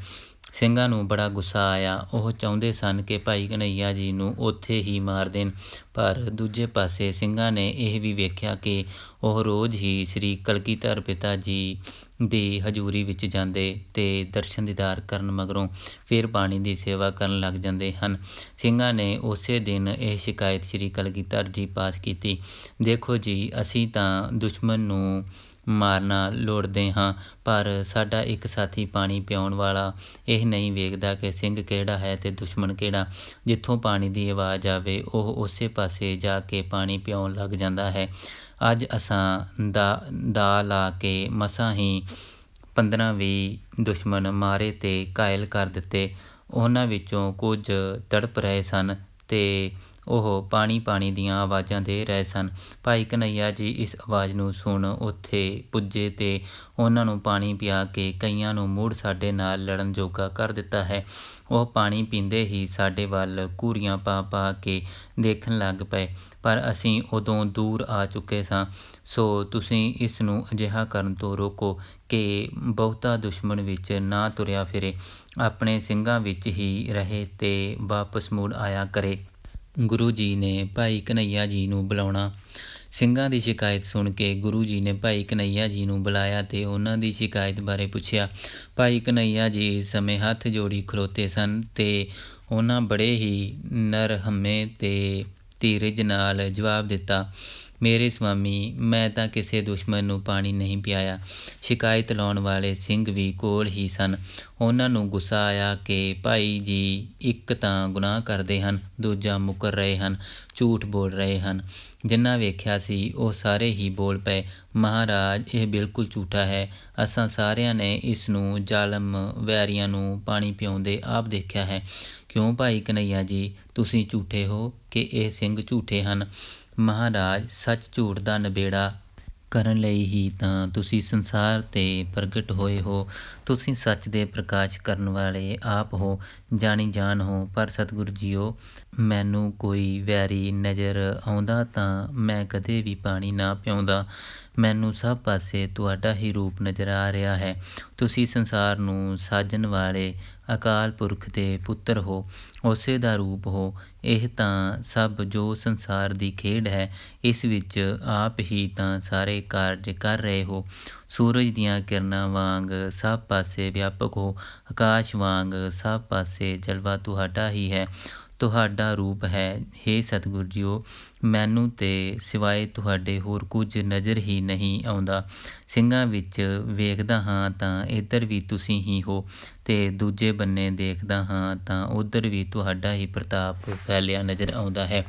ਸਿੰਘਾਂ ਨੂੰ ਬੜਾ ਗੁੱਸਾ ਆਇਆ। ਉਹ ਚਾਹੁੰਦੇ ਸਨ ਕਿ ਭਾਈ ਘਨੱਈਆ ਜੀ ਨੂੰ ਉੱਥੇ ਹੀ ਮਾਰ ਦੇਣ, ਪਰ ਦੂਜੇ ਪਾਸੇ ਸਿੰਘਾਂ ਨੇ ਇਹ ਵੀ ਵੇਖਿਆ ਕਿ ਉਹ ਰੋਜ਼ ਹੀ ਸ੍ਰੀ ਕਲਗੀਧਰ ਪਿਤਾ ਜੀ ਦੀ ਹਜ਼ੂਰੀ ਵਿੱਚ ਜਾਂਦੇ ਅਤੇ ਦਰਸ਼ਨ ਦੀਦਾਰ ਕਰਨ ਮਗਰੋਂ ਫਿਰ ਪਾਣੀ ਦੀ ਸੇਵਾ ਕਰਨ ਲੱਗ ਜਾਂਦੇ ਹਨ। ਸਿੰਘਾਂ ਨੇ ਉਸੇ ਦਿਨ ਇਹ ਸ਼ਿਕਾਇਤ ਸ੍ਰੀ ਕਲਗੀਧਰ ਜੀ ਪਾਸ ਕੀਤੀ। ਦੇਖੋ ਜੀ, ਅਸੀਂ ਤਾਂ ਦੁਸ਼ਮਣ ਨੂੰ ਮਾਰਨਾ ਲੋੜਦੇ ਹਾਂ, ਪਰ ਸਾਡਾ ਇੱਕ ਸਾਥੀ ਪਾਣੀ ਪਿਆਉਣ ਵਾਲਾ ਇਹ ਨਹੀਂ ਵੇਖਦਾ ਕਿ ਸਿੰਘ ਕਿਹੜਾ ਹੈ ਅਤੇ ਦੁਸ਼ਮਣ ਕਿਹੜਾ। ਜਿੱਥੋਂ ਪਾਣੀ ਦੀ ਆਵਾਜ਼ ਆਵੇ ਉਹ ਉਸੇ ਪਾਸੇ ਜਾ ਕੇ ਪਾਣੀ ਪਿਆਉਣ ਲੱਗ ਜਾਂਦਾ ਹੈ। ਅੱਜ ਅਸਾਂ ਦਾ ਲਾ ਕੇ ਮਸਾਂ ਹੀ 15-20 ਦੁਸ਼ਮਣ ਮਾਰੇ ਅਤੇ ਘਾਇਲ ਕਰ ਦਿੱਤੇ। ਉਹਨਾਂ ਵਿੱਚੋਂ ਕੁਝ ਤੜਪ ਰਹੇ ਸਨ ਅਤੇ ਉਹ ਪਾਣੀ ਦੀਆਂ ਆਵਾਜ਼ਾਂ ਦੇ ਰਹੇ ਸਨ। ਭਾਈ ਘਨੱਈਆ ਜੀ ਇਸ ਆਵਾਜ਼ ਨੂੰ ਸੁਣ ਉੱਥੇ ਪੁੱਜੇ ਅਤੇ ਉਹਨਾਂ ਨੂੰ ਪਾਣੀ ਪਿਆ ਕੇ ਕਈਆਂ ਨੂੰ ਮੁੜ ਸਾਡੇ ਨਾਲ ਲੜਨ ਜੋਗਾ ਕਰ ਦਿੱਤਾ ਹੈ। ਉਹ ਪਾਣੀ ਪੀਂਦੇ ਹੀ ਸਾਡੇ ਵੱਲ ਘੂਰੀਆਂ ਪਾ ਕੇ ਦੇਖਣ ਲੱਗ ਪਏ, ਪਰ ਅਸੀਂ ਉਦੋਂ ਦੂਰ ਆ ਚੁੱਕੇ ਸਾਂ। ਸੋ ਤੁਸੀਂ ਇਸ ਨੂੰ ਅਜਿਹਾ ਕਰਨ ਤੋਂ ਰੋਕੋ ਕਿ ਬਹੁਤਾ ਦੁਸ਼ਮਣ ਵਿੱਚ ਨਾ ਤੁਰਿਆ ਫਿਰੇ, ਆਪਣੇ ਸਿੰਘਾਂ ਵਿੱਚ ਹੀ ਰਹੇ ਅਤੇ ਵਾਪਸ ਮੁੜ ਆਇਆ ਕਰੇ। ਗੁਰੂ ਜੀ ਨੇ ਭਾਈ ਘਨੱਈਆ ਜੀ ਨੂੰ ਬੁਲਾਉਣਾ। ਸਿੰਘਾਂ ਦੀ ਸ਼ਿਕਾਇਤ ਸੁਣ ਕੇ ਗੁਰੂ ਜੀ ਨੇ ਭਾਈ ਘਨੱਈਆ ਜੀ ਨੂੰ ਬੁਲਾਇਆ ਤੇ ਉਹਨਾਂ ਦੀ ਸ਼ਿਕਾਇਤ ਬਾਰੇ ਪੁੱਛਿਆ। ਭਾਈ ਘਨੱਈਆ ਜੀ ਇਸ ਸਮੇਂ ਹੱਥ ਜੋੜੀ ਖਲੋਤੇ ਸਨ ਤੇ ਉਹਨਾਂ ਬੜੇ ਹੀ ਨਰਹੰਮੇ ਤੇ ਧੀਰਜ ਨਾਲ ਜਵਾਬ ਦਿੱਤਾ, ਮੇਰੇ ਸਵਾਮੀ, ਮੈਂ ਤਾਂ ਕਿਸੇ ਦੁਸ਼ਮਣ ਨੂੰ ਪਾਣੀ ਨਹੀਂ ਪਿਆਇਆ। ਸ਼ਿਕਾਇਤ ਲਾਉਣ ਵਾਲੇ ਸਿੰਘ ਵੀ ਕੋਲ ਹੀ ਸਨ। ਉਹਨਾਂ ਨੂੰ ਗੁੱਸਾ ਆਇਆ ਕਿ ਭਾਈ ਜੀ ਇੱਕ ਤਾਂ ਗੁਨਾਹ ਕਰਦੇ ਹਨ, ਦੂਜਾ ਮੁੱਕਰ ਰਹੇ ਹਨ, ਝੂਠ ਬੋਲ ਰਹੇ ਹਨ। ਜਿੰਨਾ ਵੇਖਿਆ ਸੀ ਉਹ ਸਾਰੇ ਹੀ ਬੋਲ ਪਏ, ਮਹਾਰਾਜ, ਇਹ ਬਿਲਕੁਲ ਝੂਠਾ ਹੈ। ਅਸਾਂ ਸਾਰਿਆਂ ਨੇ ਇਸ ਨੂੰ ਜ਼ਾਲਮ ਵੈਰੀਆਂ ਨੂੰ ਪਾਣੀ ਪਿਆਉਂਦੇ ਆਪ ਦੇਖਿਆ ਹੈ। ਕਿਉਂ ਭਾਈ ਘਨੱਈਆ ਜੀ, ਤੁਸੀਂ ਝੂਠੇ ਹੋ ਕਿ ਇਹ ਸਿੰਘ ਝੂਠੇ ਹਨ? ਮਹਾਰਾਜ, ਸੱਚ ਝੂਠ ਦਾ ਨਿਬੇੜਾ ਕਰਨ ਲਈ ਹੀ ਤਾਂ ਤੁਸੀਂ ਸੰਸਾਰ 'ਤੇ ਪ੍ਰਗਟ ਹੋਏ ਹੋ। ਤੁਸੀਂ ਸੱਚ ਦੇ ਪ੍ਰਕਾਸ਼ ਕਰਨ ਵਾਲੇ ਆਪ ਹੋ, ਜਾਣੀ ਜਾਨ ਹੋ। ਪਰ ਸਤਿਗੁਰੂ ਜੀਓ, ਮੈਨੂੰ ਕੋਈ ਵੈਰੀ ਨਜ਼ਰ ਆਉਂਦਾ ਤਾਂ ਮੈਂ ਕਦੇ ਵੀ ਪਾਣੀ ਨਾ ਪਿਆਉਂਦਾ। ਮੈਨੂੰ ਸਭ ਪਾਸੇ ਤੁਹਾਡਾ ਹੀ ਰੂਪ ਨਜ਼ਰ ਆ ਰਿਹਾ ਹੈ। ਤੁਸੀਂ ਸੰਸਾਰ ਨੂੰ ਸਾਜਣ ਵਾਲੇ ਅਕਾਲ ਪੁਰਖ ਦੇ ਪੁੱਤਰ ਹੋ, ਉਸੇ ਦਾ ਰੂਪ ਹੋ। ਇਹ ਤਾਂ ਸਭ ਜੋ ਸੰਸਾਰ ਦੀ ਖੇਡ ਹੈ, ਇਸ ਵਿੱਚ ਆਪ ਹੀ ਤਾਂ ਸਾਰੇ ਕਾਰਜ ਕਰ ਰਹੇ ਹੋ। ਸੂਰਜ ਦੀਆਂ ਕਿਰਨਾਂ ਵਾਂਗ ਸਭ ਪਾਸੇ ਵਿਆਪਕ ਹੋ, ਆਕਾਸ਼ ਵਾਂਗ ਸਭ ਪਾਸੇ ਜਲਵਾ ਤੁਹਾਡਾ ਹੀ ਹੈ, ਤੁਹਾਡਾ ਰੂਪ ਹੈ। ਹੇ ਸਤਿਗੁਰੂ ਜੀਓ, ਮੈਨੂੰ ਤੇ ਸਿਵਾਏ ਤੁਹਾਡੇ ਹੋਰ ਕੁਝ ਨਜ਼ਰ ਹੀ ਨਹੀਂ ਆਉਂਦਾ। ਸਿੰਘਾਂ ਵਿੱਚ ਵੇਖਦਾ ਹਾਂ ਤਾਂ ਇੱਧਰ ਵੀ ਤੁਸੀਂ ਹੀ ਹੋ ਤੇ ਦੂਜੇ ਬੰਨੇ ਦੇਖਦਾ ਹਾਂ ਤਾਂ ਉੱਧਰ ਵੀ ਤੁਹਾਡਾ ਹੀ ਪ੍ਰਤਾਪ ਫੈਲਿਆ ਨਜ਼ਰ ਆਉਂਦਾ ਹੈ।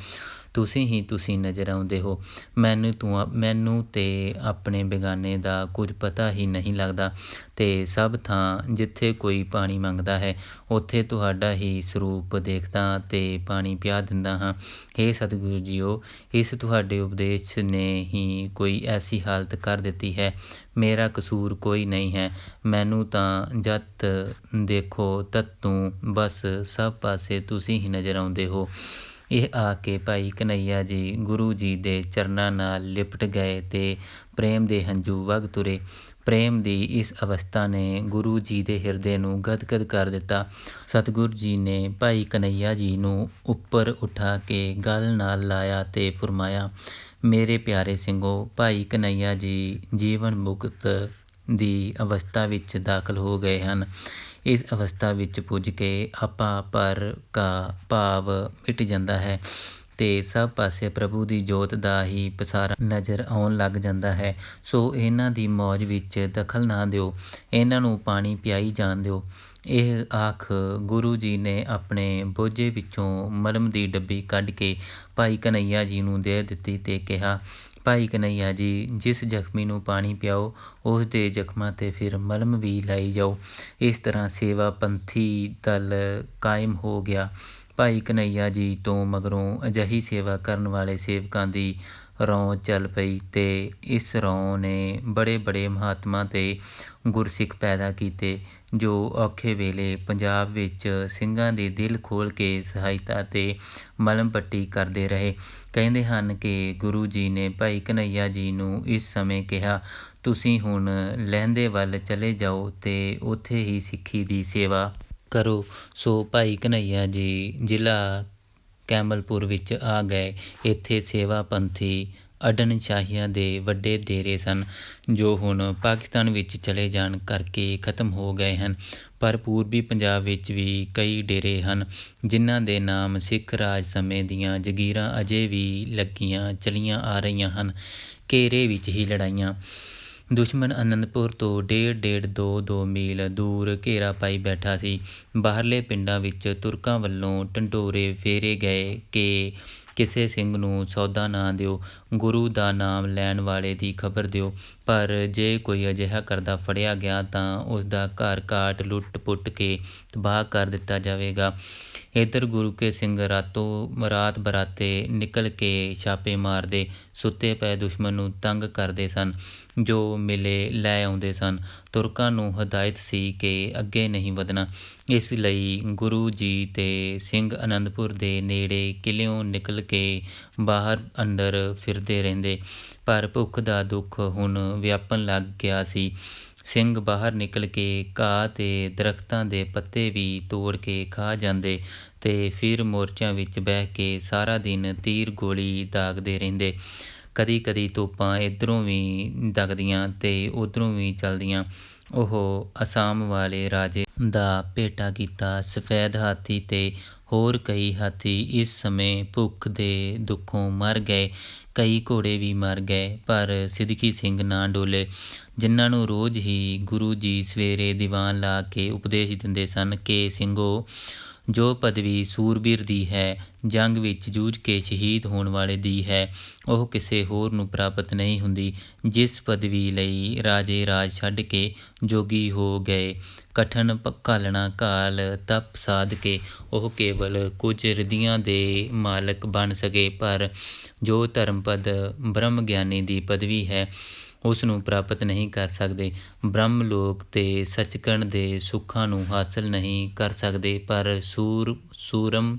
ਤੁਸੀਂ ਨਜ਼ਰ ਆਉਂਦੇ ਹੋ। ਮੈਨੂੰ ਤੇ ਆਪਣੇ ਬੇਗਾਨੇ ਦਾ ਕੁਝ ਪਤਾ ਹੀ ਨਹੀਂ ਲੱਗਦਾ ਤੇ ਸਭ ਥਾਂ ਜਿੱਥੇ ਕੋਈ ਪਾਣੀ ਮੰਗਦਾ ਹੈ, ਉੱਥੇ ਤੁਹਾਡਾ ਹੀ ਸਰੂਪ ਦੇਖਦਾ ਤੇ ਪਾਣੀ ਪਿਆ ਦਿੰਦਾ ਹਾਂ। ਹੇ ਸਤਿਗੁਰੂ ਜੀਓ, ਇਸ ਤੁਹਾਡੇ ਉਪਦੇਸ਼ ਨੇ ਹੀ ਕੋਈ ਐਸੀ ਹਾਲਤ ਕਰ ਦਿੱਤੀ ਹੈ। ਮੇਰਾ ਕਸੂਰ ਕੋਈ ਨਹੀਂ ਹੈ। ਮੈਨੂੰ ਤਾਂ ਜਦ ਦੇਖੋ ਤਦ ਤੋਂ ਬਸ ਸਭ ਪਾਸੇ ਤੁਸੀਂ ਹੀ ਨਜ਼ਰ ਆਉਂਦੇ ਹੋ। ਇਹ ਆ ਕੇ ਭਾਈ ਘਨੱਈਆ ਜੀ ਗੁਰੂ ਜੀ ਦੇ ਚਰਨਾਂ ਨਾਲ ਲਿਪਟ ਗਏ ਤੇ ਪ੍ਰੇਮ ਦੇ ਹੰਝੂ ਵਗ ਤੁਰੇ। ਪ੍ਰੇਮ ਦੀ ਇਸ ਅਵਸਥਾ ਨੇ ਗੁਰੂ ਜੀ ਦੇ ਹਿਰਦੇ ਨੂੰ ਗਦਗਦ ਕਰ ਦਿੱਤਾ। ਸਤਿਗੁਰੂ ਜੀ ਨੇ ਭਾਈ ਘਨੱਈਆ ਜੀ ਨੂੰ ਉੱਪਰ ਉਠਾ ਕੇ ਗਲ ਨਾਲ ਲਾਇਆ ਤੇ ਫੁਰਮਾਇਆ, ਮੇਰੇ ਪਿਆਰੇ ਸਿੰਘੋ, ਭਾਈ ਘਨੱਈਆ ਜੀ ਜੀਵਨ ਮੁਕਤ ਦੀ ਅਵਸਥਾ ਵਿੱਚ ਦਾਖਲ ਹੋ ਗਏ ਹਨ। ਇਸ ਅਵਸਥਾ ਵਿੱਚ ਪੁੱਜ ਕੇ ਆਪਾ ਪਰ ਕਾ ਭਾਵ ਮਿਟ ਜਾਂਦਾ ਹੈ ਤੇ ਸਭ ਪਾਸੇ ਪ੍ਰਭੂ ਦੀ ਜੋਤ ਦਾ ਹੀ ਪਸਾਰਾ ਨਜ਼ਰ ਆਉਣ ਲੱਗ ਜਾਂਦਾ ਹੈ। ਸੋ ਇਹਨਾਂ ਦੀ ਮੌਜ ਵਿੱਚ ਦਖਲ ਨਾ ਦਿਓ, ਇਹਨਾਂ ਨੂੰ ਪਾਣੀ ਪਿਆਈ ਜਾਣ ਦਿਓ। ਇਹ ਆਖ ਗੁਰੂ ਜੀ ਨੇ ਆਪਣੇ ਬੋਝੇ ਵਿੱਚੋਂ ਮਲਮ ਦੀ ਡੱਬੀ ਕੱਢ ਕੇ ਭਾਈ ਘਨੱਈਆ ਜੀ ਨੂੰ ਦੇ ਦਿੱਤੀ ਤੇ ਕਿਹਾ, ਭਾਈ ਘਨੱਈਆ ਜੀ, ਜਿਸ ਜ਼ਖਮੀ ਨੂੰ ਪਾਣੀ ਪਿਆਓ, ਉਸ ਦੇ ਜ਼ਖਮਾਂ 'ਤੇ ਫਿਰ ਮਲਮ ਵੀ ਲਾਈ ਜਾਓ। ਇਸ ਤਰ੍ਹਾਂ ਸੇਵਾ ਪੰਥੀ ਦਲ ਕਾਇਮ ਹੋ ਗਿਆ। ਭਾਈ ਘਨੱਈਆ ਜੀ ਤੋਂ ਮਗਰੋਂ ਅਜਿਹੀ ਸੇਵਾ ਕਰਨ ਵਾਲੇ ਸੇਵਕਾਂ ਦੀ ਰੌਂ ਚੱਲ ਪਈ ਤੇ ਇਸ ਰੌਂ ਨੇ ਬੜੇ ਮਹਾਤਮਾ ਤੇ ਗੁਰਸਿੱਖ ਪੈਦਾ ਕੀਤੇ, ਜੋ ਔਖੇ ਵੇਲੇ ਪੰਜਾਬ ਵਿੱਚ ਸਿੰਘਾਂ ਦੇ ਦਿਲ ਖੋਲ੍ਹ ਕੇ ਸਹਾਇਤਾ ਤੇ ਮਲਮ ਪੱਟੀ ਕਰਦੇ ਰਹੇ। ਕਹਿੰਦੇ ਹਨ ਕਿ ਗੁਰੂ ਜੀ ਨੇ ਭਾਈ ਘਨੱਈਆ ਜੀ ਨੂੰ ਇਸ ਸਮੇਂ ਕਿਹਾ, ਤੁਸੀਂ ਹੁਣ ਲਹਿੰਦੇ ਵੱਲ ਚਲੇ ਜਾਓ ਤੇ ਉੱਥੇ ਹੀ ਸਿੱਖੀ ਦੀ ਸੇਵਾ ਕਰੋ। ਸੋ ਭਾਈ ਘਨੱਈਆ ਜੀ ਜ਼ਿਲ੍ਹਾ ਕੈਮਲਪੁਰ ਵਿੱਚ ਆ ਗਏ। ਇੱਥੇ ਸੇਵਾ ਪੰਥੀ ਅਡਨ ਸ਼ਾਹੀਆਂ ਦੇ ਵੱਡੇ ਡੇਰੇ ਸਨ, ਜੋ ਹੁਣ ਪਾਕਿਸਤਾਨ ਵਿੱਚ ਚਲੇ ਜਾਣ ਕਰਕੇ ਖਤਮ ਹੋ ਗਏ ਹਨ। ਪਰ ਪੂਰਬੀ ਪੰਜਾਬ ਵਿੱਚ ਵੀ ਕਈ ਡੇਰੇ ਹਨ, ਜਿਨ੍ਹਾਂ ਦੇ ਨਾਮ ਸਿੱਖ ਰਾਜ ਸਮੇਂ ਦੀਆਂ ਜਗੀਰਾਂ ਅਜੇ ਵੀ ਲੱਗੀਆਂ ਚਲੀਆਂ ਆ ਰਹੀਆਂ ਹਨ। ਘੇਰੇ ਵਿੱਚ ਹੀ ਲੜਾਈਆਂ। ਦੁਸ਼ਮਣ ਅਨੰਦਪੁਰ ਤੋਂ ਡੇਢ 2 ਮੀਲ ਦੂਰ ਘੇਰਾ ਪਾਈ ਬੈਠਾ ਸੀ। ਬਾਹਰਲੇ ਪਿੰਡਾਂ ਵਿੱਚ ਤੁਰਕਾਂ ਵੱਲੋਂ ਢੰਡੋਰੇ ਫੇਰੇ ਗਏ ਕਿ ਕਿਸੇ ਸਿੰਘ ਨੂੰ ਸੌਦਾ ਨਾ ਦਿਓ, ਗੁਰੂ ਦਾ ਨਾਮ ਲੈਣ ਵਾਲੇ ਦੀ ਖਬਰ ਦਿਓ। ਪਰ ਜੇ ਕੋਈ ਅਜਿਹਾ ਕਰਦਾ ਫੜਿਆ ਗਿਆ ਤਾਂ ਉਸ ਦਾ ਘਰ ਘਾਟ ਲੁੱਟ ਪੁੱਟ ਕੇ ਤਬਾਹ ਕਰ ਦਿੱਤਾ ਜਾਵੇਗਾ। ਇੱਧਰ ਗੁਰੂ ਕੇ ਸਿੰਘ ਰਾਤ ਬਰਾਤੇ ਨਿਕਲ ਕੇ ਛਾਪੇ ਮਾਰਦੇ, ਸੁੱਤੇ ਪਏ ਦੁਸ਼ਮਣ ਨੂੰ ਤੰਗ ਕਰਦੇ ਸਨ, ਜੋ ਮਿਲੇ ਲੈ ਆਉਂਦੇ ਸਨ। ਤੁਰਕਾਂ ਨੂੰ ਹਦਾਇਤ ਸੀ ਕਿ ਅੱਗੇ ਨਹੀਂ ਵਧਣਾ। ਇਸ ਲਈ ਗੁਰੂ ਜੀ ਤੇ ਸਿੰਘ ਅਨੰਦਪੁਰ ਦੇ ਨੇੜੇ ਕਿਲਿਓਂ ਨਿਕਲ ਕੇ ਬਾਹਰ ਅੰਦਰ ਫਿਰਦੇ ਰਹਿੰਦੇ। ਪਰ ਭੁੱਖ ਦਾ ਦੁੱਖ ਹੁਣ ਵਿਆਪਣ ਲੱਗ ਗਿਆ ਸੀ। ਸਿੰਘ ਬਾਹਰ ਨਿਕਲ ਕੇ ਘਾਹ ਤੇ ਦਰਖਤਾਂ ਦੇ ਪੱਤੇ ਵੀ ਤੋੜ ਕੇ ਖਾ ਜਾਂਦੇ ਤੇ ਫਿਰ ਮੋਰਚਿਆਂ ਵਿੱਚ ਬਹਿ ਕੇ ਸਾਰਾ ਦਿਨ ਤੀਰ ਗੋਲੀ ਦਾਗਦੇ ਰਹਿੰਦੇ। ਕਦੀ ਕਦੀ ਤੋਪਾਂ ਇੱਧਰੋਂ ਵੀ ਦਗਦੀਆਂ ਤੇ ਉੱਧਰੋਂ ਵੀ ਚੱਲਦੀਆਂ। ਉਹ ਅਸਾਮ ਵਾਲੇ ਰਾਜੇ ਦਾ ਭੇਟਾ ਕੀਤਾ ਸਫੈਦ ਹਾਥੀ ਤੇ ਹੋਰ ਕਈ ਹਾਥੀ ਇਸ ਸਮੇਂ ਭੁੱਖ ਦੇ ਦੁੱਖੋਂ ਮਰ ਗਏ। ਕਈ ਘੋੜੇ ਵੀ ਮਰ ਗਏ, ਪਰ ਸਿਦਕੀ ਸਿੰਘ ਨਾ ਡੋਲੇ, ਜਿਨ੍ਹਾਂ ਨੂੰ ਰੋਜ਼ ਹੀ ਗੁਰੂ ਜੀ ਸਵੇਰੇ ਦੀਵਾਨ ਲਾ ਕੇ ਉਪਦੇਸ਼ ਦਿੰਦੇ ਸਨ ਕਿ ਸਿੰਘੋ, ਜੋ ਪਦਵੀ ਸੂਰਬੀਰ ਦੀ ਹੈ, ਜੰਗ ਵਿੱਚ ਜੂਝ ਕੇ ਸ਼ਹੀਦ ਹੋਣ ਵਾਲੇ ਦੀ ਹੈ, ਉਹ ਕਿਸੇ ਹੋਰ ਨੂੰ ਪ੍ਰਾਪਤ ਨਹੀਂ ਹੁੰਦੀ। ਜਿਸ ਪਦਵੀ ਲਈ ਰਾਜੇ ਰਾਜ ਛੱਡ ਕੇ ਜੋਗੀ ਹੋ ਗਏ, ਕਠਨ ਘਾਲਣਾ ਘਾਲ ਤਪ ਸਾਧ ਕੇ ਉਹ ਕੇਵਲ ਕੁਝ ਰਿੱਧੀਆਂ ਦੇ ਮਾਲਕ ਬਣ ਸਕੇ, ਪਰ ਜੋ ਧਰਮਪਦ ਬ੍ਰਹਮ ਗਿਆਨੀ ਦੀ ਪਦਵੀ ਹੈ, ਉਸ ਨੂੰ ਪ੍ਰਾਪਤ ਨਹੀਂ ਕਰ ਸਕਦੇ। ਬ੍ਰਹਮ ਲੋਕ ਤੇ ਸੱਚਖੰਡ ਦੇ ਸੁੱਖਾਂ ਨੂੰ ਹਾਸਲ ਨਹੀਂ ਕਰ ਸਕਦੇ, ਪਰ ਸੂਰਮ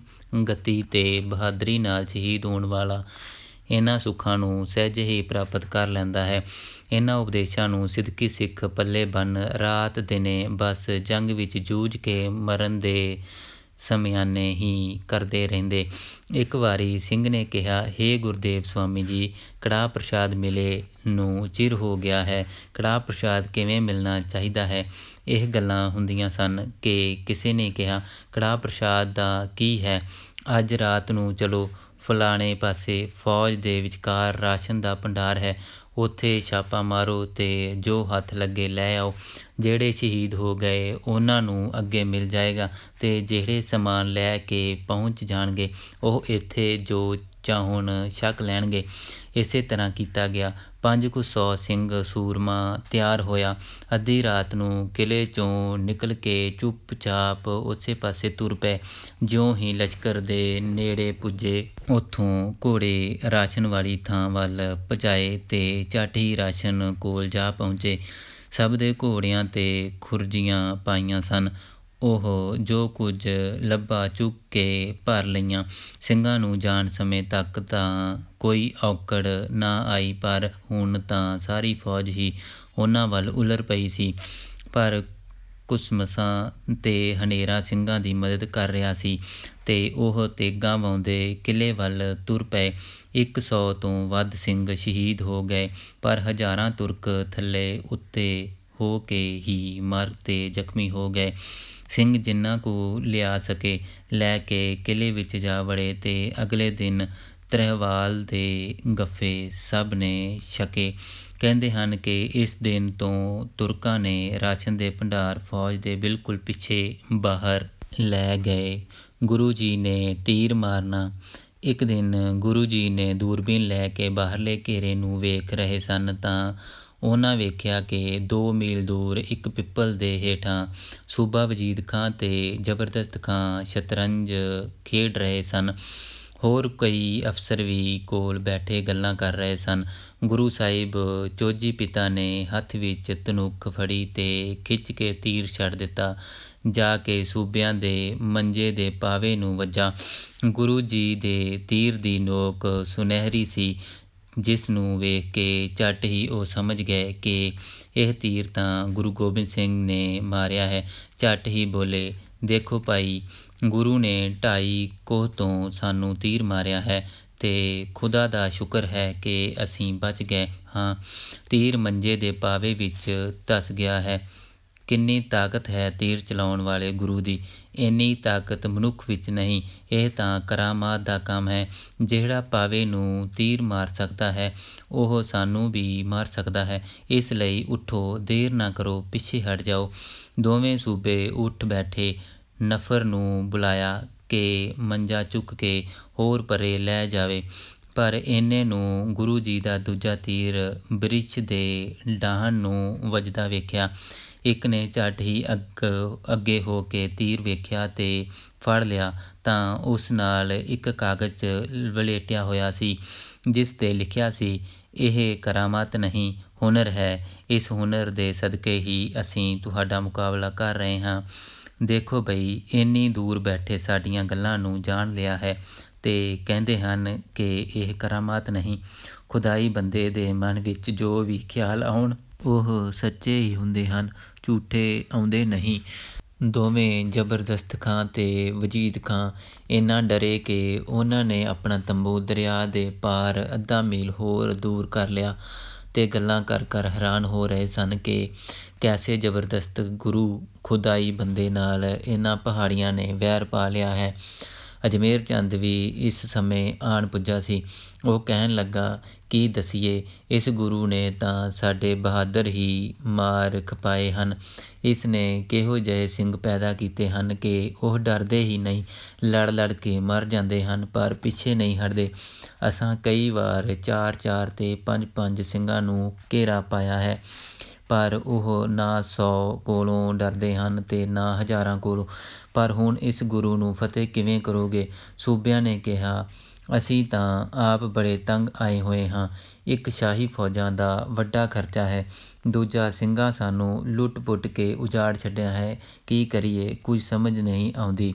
ਗਤੀ ਤੇ ਬਹਾਦਰੀ ਨਾਲ ਸ਼ਹੀਦ ਹੋਣ ਵਾਲਾ ਇਹਨਾਂ ਸੁੱਖਾਂ ਨੂੰ ਸਹਿਜ ਹੀ ਪ੍ਰਾਪਤ ਕਰ ਲੈਂਦਾ ਹੈ। ਇਹਨਾਂ ਉਪਦੇਸ਼ਾਂ ਨੂੰ ਸਿਦਕੀ ਸਿੱਖ ਪੱਲੇ ਬੰਨ੍ਹ ਰਾਤ ਦਿਨੇ ਬਸ ਜੰਗ ਵਿੱਚ ਜੂਝ ਕੇ ਮਰਨ ਦੇ ਸਮਿਆਨੇ ਹੀ ਕਰਦੇ ਰਹਿੰਦੇ। ਇੱਕ ਵਾਰੀ ਸਿੰਘ ਨੇ ਕਿਹਾ, ਹੇ ਗੁਰਦੇਵ ਸਵਾਮੀ ਜੀ, ਕੜਾਹ ਪ੍ਰਸ਼ਾਦ ਮਿਲੇ ਨੂੰ ਚਿਰ ਹੋ ਗਿਆ ਹੈ। ਕੜਾਹ ਪ੍ਰਸ਼ਾਦ ਕਿਵੇਂ ਮਿਲਣਾ ਚਾਹੀਦਾ ਹੈ? ਇਹ ਗੱਲਾਂ ਹੁੰਦੀਆਂ ਸਨ ਕਿ ਕਿਸੇ ਨੇ ਕਿਹਾ, ਕੜਾਹ ਪ੍ਰਸ਼ਾਦ ਦਾ ਕੀ ਹੈ? ਅੱਜ ਰਾਤ ਨੂੰ ਚਲੋ, ਫਲਾਣੇ ਪਾਸੇ ਫੌਜ ਦੇ ਵਿਚਕਾਰ ਰਾਸ਼ਨ ਦਾ ਭੰਡਾਰ ਹੈ, ਉੱਥੇ ਛਾਪਾ ਮਾਰੋ ਤੇ ਜੋ ਹੱਥ ਲੱਗੇ ਲੈ ਆਓ। ਜਿਹੜੇ ਸ਼ਹੀਦ ਹੋ ਗਏ ਉਹਨਾਂ ਨੂੰ ਅੱਗੇ ਮਿਲ ਜਾਏਗਾ, ਤੇ ਜਿਹੜੇ ਸਮਾਨ ਲੈ ਕੇ ਪਹੁੰਚ ਜਾਣਗੇ ਉਹ ਇੱਥੇ ਜੋ ਚਾਹੁਣ ਛਕ ਲੈਣਗੇ। ਇਸੇ ਤਰ੍ਹਾਂ ਕੀਤਾ ਗਿਆ। 500 ਸਿੰਘ ਸੂਰਮਾ ਤਿਆਰ ਹੋਇਆ। ਅੱਧੀ ਰਾਤ ਨੂੰ ਕਿਲ੍ਹੇ 'ਚੋਂ ਨਿਕਲ ਕੇ ਚੁੱਪ-ਚਾਪ ਉਸੇ ਪਾਸੇ ਤੁਰ ਪਏ। ਜਿਉਂ ਹੀ ਲਸ਼ਕਰ ਦੇ ਨੇੜੇ ਪੁੱਜੇ, ਉੱਥੋਂ ਘੋੜੇ ਰਾਸ਼ਨ ਵਾਲੀ ਥਾਂ ਵੱਲ ਭਜਾਏ ਤੇ ਝੱਟ ਹੀ ਰਾਸ਼ਨ ਕੋਲ ਜਾ ਪਹੁੰਚੇ। ਸਭ ਦੇ ਘੋੜਿਆਂ 'ਤੇ ਖੁਰਜੀਆਂ ਪਾਈਆਂ ਸਨ। ਉਹ ਜੋ ਕੁਝ ਲੱਭਾ ਚੁੱਕ ਕੇ ਭਰ ਲਈਆਂ। ਸਿੰਘਾਂ ਨੂੰ ਜਾਣ ਸਮੇਂ ਤੱਕ ਤਾਂ ਕੋਈ ਔਕੜ ਨਾ ਆਈ, ਪਰ ਹੁਣ ਤਾਂ ਸਾਰੀ ਫੌਜ ਹੀ ਉਹਨਾਂ ਵੱਲ ਉਲਰ ਪਈ ਸੀ। ਪਰ ਕੁਸਮਸਾਂ ਤੇ ਹਨੇਰਾ ਸਿੰਘਾਂ ਦੀ ਮਦਦ ਕਰ ਰਿਹਾ ਸੀ ਤੇ ਉਹ ਤੇਗਾਂ ਵਾਉਂਦੇ ਕਿਲ੍ਹੇ ਵੱਲ ਤੁਰ ਪਏ। 100 ਤੋਂ ਵੱਧ ਸਿੰਘ ਸ਼ਹੀਦ ਹੋ ਗਏ, ਪਰ ਹਜ਼ਾਰਾਂ ਤੁਰਕ ਥੱਲੇ ਉੱਤੇ ਹੋ ਕੇ ਹੀ ਮਰ ਤੇ ਜ਼ਖਮੀ ਹੋ ਗਏ। ਸਿੰਘ ਜਿੰਨਾ ਕੁ ਲਿਆ ਸਕੇ ਲੈ ਕੇ ਕਿਲ੍ਹੇ ਵਿੱਚ ਜਾ ਵੜੇ ਤੇ ਅਗਲੇ ਦਿਨ ਤਰਹਵਾਲ ਦੇ ਗੱਫੇ ਸਭ ਨੇ ਛਕੇ। ਕਹਿੰਦੇ ਹਨ ਕਿ ਇਸ ਦਿਨ ਤੋਂ ਤੁਰਕਾਂ ਨੇ ਰਾਸ਼ਨ ਦੇ ਭੰਡਾਰ ਫੌਜ ਦੇ ਬਿਲਕੁਲ ਪਿੱਛੇ ਬਾਹਰ ਲੈ ਗਏ। ਗੁਰੂ ਜੀ ਨੇ ਤੀਰ ਮਾਰਨਾ। ਇੱਕ ਦਿਨ ਗੁਰੂ ਜੀ ਨੇ ਦੂਰਬੀਨ ਲੈ ਕੇ ਬਾਹਰਲੇ ਘੇਰੇ ਨੂੰ ਵੇਖ ਰਹੇ ਸਨ ਤਾਂ ਉਹਨਾਂ ਵੇਖਿਆ ਕਿ 2 ਮੀਲ ਦੂਰ ਇੱਕ ਪਿੱਪਲ ਦੇ ਹੇਠਾਂ ਸੂਬਾ ਵਜੀਦ ਖਾਂ ਤੇ ਜ਼ਬਰਦਸਤ ਖਾਂ ਸ਼ਤਰੰਜ ਖੇਡ ਰਹੇ ਸਨ। ਹੋਰ ਕਈ ਅਫਸਰ ਵੀ ਕੋਲ ਬੈਠੇ ਗੱਲਾਂ ਕਰ ਰਹੇ ਸਨ। ਗੁਰੂ ਸਾਹਿਬ ਚੋਜੀ ਪਿਤਾ ਨੇ ਹੱਥ ਵਿੱਚ ਧਨੁੱਖ ਫੜੀ ਤੇ ਖਿੱਚ ਕੇ ਤੀਰ ਛੱਡ ਦਿੱਤਾ। ਜਾ ਕੇ ਸੂਬਿਆਂ ਦੇ ਮੰਜੇ ਦੇ ਪਾਵੇ ਨੂੰ ਵੱਜਾ। ਗੁਰੂ ਜੀ ਦੇ ਤੀਰ ਦੀ ਨੋਕ ਸੁਨਹਿਰੀ ਸੀ, ਜਿਸ ਨੂੰ ਵੇਖ ਕੇ ਝੱਟ ਹੀ ਉਹ ਸਮਝ ਗਏ ਕਿ ਇਹ ਤੀਰ ਤਾਂ ਗੁਰੂ ਗੋਬਿੰਦ ਸਿੰਘ ਨੇ ਮਾਰਿਆ ਹੈ। ਝੱਟ ਹੀ ਬੋਲੇ, ਦੇਖੋ ਭਾਈ, ਗੁਰੂ ਨੇ 2.5 ਕੋਹ ਤੋਂ ਸਾਨੂੰ ਤੀਰ ਮਾਰਿਆ ਹੈ ਤੇ ਖੁਦਾ ਦਾ ਸ਼ੁਕਰ ਹੈ ਕਿ ਅਸੀਂ ਬਚ ਗਏ ਹਾਂ। ਤੀਰ ਮੰਜੇ ਦੇ ਪਾਵੇ ਵਿੱਚ ਧਸ ਗਿਆ ਹੈ। ਕਿੰਨੀ ਤਾਕਤ ਹੈ ਤੀਰ ਚਲਾਉਣ ਵਾਲੇ ਗੁਰੂ ਦੀ! ਇੰਨੀ ਤਾਕਤ ਮਨੁੱਖ ਵਿੱਚ ਨਹੀਂ, ਇਹ ਤਾਂ ਕਰਾਮਾਤ ਦਾ ਕੰਮ ਹੈ। ਜਿਹੜਾ ਪਾਵੇ ਨੂੰ ਤੀਰ ਮਾਰ ਸਕਦਾ ਹੈ, ਉਹ ਸਾਨੂੰ ਵੀ ਮਾਰ ਸਕਦਾ ਹੈ। ਇਸ ਲਈ ਉੱਠੋ, ਦੇਰ ਨਾ ਕਰੋ, ਪਿੱਛੇ ਹਟ ਜਾਓ। ਦੋਵੇਂ ਸੂਬੇ ਉੱਠ ਬੈਠੇ। ਨਫਰ ਨੂੰ ਬੁਲਾਇਆ ਕਿ ਮੰਜਾ ਚੁੱਕ ਕੇ ਹੋਰ ਪਰੇ ਲੈ ਜਾਵੇ, ਪਰ ਇੰਨੇ ਨੂੰ ਗੁਰੂ ਜੀ ਦਾ ਦੂਜਾ ਤੀਰ ਬ੍ਰਿਛ ਦੇ ਡਾਹਣ ਨੂੰ ਵੱਜਦਾ ਵੇਖਿਆ। ਇੱਕ ਨੇ ਝੱਟ ਹੀ ਅੱਗੇ ਹੋ ਕੇ ਤੀਰ ਵੇਖਿਆ ਤੇ ਫੜ ਲਿਆ ਤਾਂ ਉਸ ਨਾਲ ਇੱਕ ਕਾਗਜ਼ ਵਲੇਟਿਆ ਹੋਇਆ ਸੀ, ਜਿਸ 'ਤੇ ਲਿਖਿਆ ਸੀ, ਇਹ ਕਰਾਮਾਤ ਨਹੀਂ, ਹੁਨਰ ਹੈ। ਇਸ ਹੁਨਰ ਦੇ ਸਦਕੇ ਹੀ ਅਸੀਂ ਤੁਹਾਡਾ ਮੁਕਾਬਲਾ ਕਰ ਰਹੇ ਹਾਂ। ਦੇਖੋ ਬਈ, ਇੰਨੀ ਦੂਰ ਬੈਠੇ ਸਾਡੀਆਂ ਗੱਲਾਂ ਨੂੰ ਜਾਣ ਲਿਆ ਹੈ ਤੇ ਕਹਿੰਦੇ ਹਨ ਕਿ ਇਹ ਕਰਾਮਾਤ ਨਹੀਂ। ਖੁਦਾਈ ਬੰਦੇ ਦੇ ਮਨ ਵਿੱਚ ਜੋ ਵੀ ਖਿਆਲ ਆਉਣ, ਉਹ ਸੱਚੇ ਹੀ ਹੁੰਦੇ ਹਨ, ਝੂਠੇ ਆਉਂਦੇ ਨਹੀਂ। ਦੋਵੇਂ ਜ਼ਬਰਦਸਤ ਖਾਂ ਅਤੇ ਵਜੀਦ ਖਾਂ ਇੰਨਾ ਡਰੇ ਕਿ ਉਹਨਾਂ ਨੇ ਆਪਣਾ ਤੰਬੂ ਦਰਿਆ ਦੇ ਪਾਰ ਅੱਧਾ ਮੀਲ ਹੋਰ ਦੂਰ ਕਰ ਲਿਆ ਅਤੇ ਗੱਲਾਂ ਕਰ ਕਰ ਹੈਰਾਨ ਹੋ ਰਹੇ ਸਨ ਕਿ ਕੈਸੇ ਜ਼ਬਰਦਸਤ ਗੁਰੂ ਖੁਦਾਈ ਬੰਦੇ ਨਾਲ ਇਹਨਾਂ ਪਹਾੜੀਆਂ ਨੇ ਵੈਰ ਪਾ ਲਿਆ ਹੈ। ਅਜਮੇਰ ਚੰਦ ਵੀ ਇਸ ਸਮੇਂ ਆਣ ਪੁੱਜਾ ਸੀ। ਉਹ ਕਹਿਣ ਲੱਗਾ, ਕੀ ਦਸੀਏ, ਇਸ ਗੁਰੂ ਨੇ ਤਾਂ ਸਾਡੇ ਬਹਾਦਰ ਹੀ ਮਾਰ ਖਪਾਏ ਹਨ। ਇਸ ਨੇ ਕਿਹੋ ਜਿਹੇ ਸਿੰਘ ਪੈਦਾ ਕੀਤੇ ਹਨ ਕਿ ਉਹ ਡਰਦੇ ਹੀ ਨਹੀਂ, ਲੜ ਲੜ ਕੇ ਮਰ ਜਾਂਦੇ ਹਨ ਪਰ ਪਿੱਛੇ ਨਹੀਂ ਹਟਦੇ। ਅਸਾਂ ਕਈ ਵਾਰ 4-4 ਅਤੇ 5-5 ਸਿੰਘਾਂ ਨੂੰ ਘੇਰਾ ਪਾਇਆ ਹੈ, ਪਰ ਉਹ ਨਾ 100 ਕੋਲੋਂ ਡਰਦੇ ਹਨ ਅਤੇ ਨਾ ਹਜ਼ਾਰਾਂ ਕੋਲੋਂ। ਪਰ ਹੁਣ ਇਸ ਗੁਰੂ ਨੂੰ ਫਤਿਹ ਕਿਵੇਂ ਕਰੋਗੇ? ਸੂਬਿਆਂ ਨੇ ਕਿਹਾ, ਅਸੀਂ ਤਾਂ ਆਪ ਬੜੇ ਤੰਗ ਆਏ ਹੋਏ ਹਾਂ। ਇੱਕ ਸ਼ਾਹੀ ਫੌਜਾਂ ਦਾ ਵੱਡਾ ਖਰਚਾ ਹੈ, ਦੂਜਾ ਸਿੰਘਾਂ ਸਾਨੂੰ ਲੁੱਟ ਪੁੱਟ ਕੇ ਉਜਾੜ ਛੱਡਿਆ ਹੈ। ਕੀ ਕਰੀਏ, ਕੁਝ ਸਮਝ ਨਹੀਂ ਆਉਂਦੀ।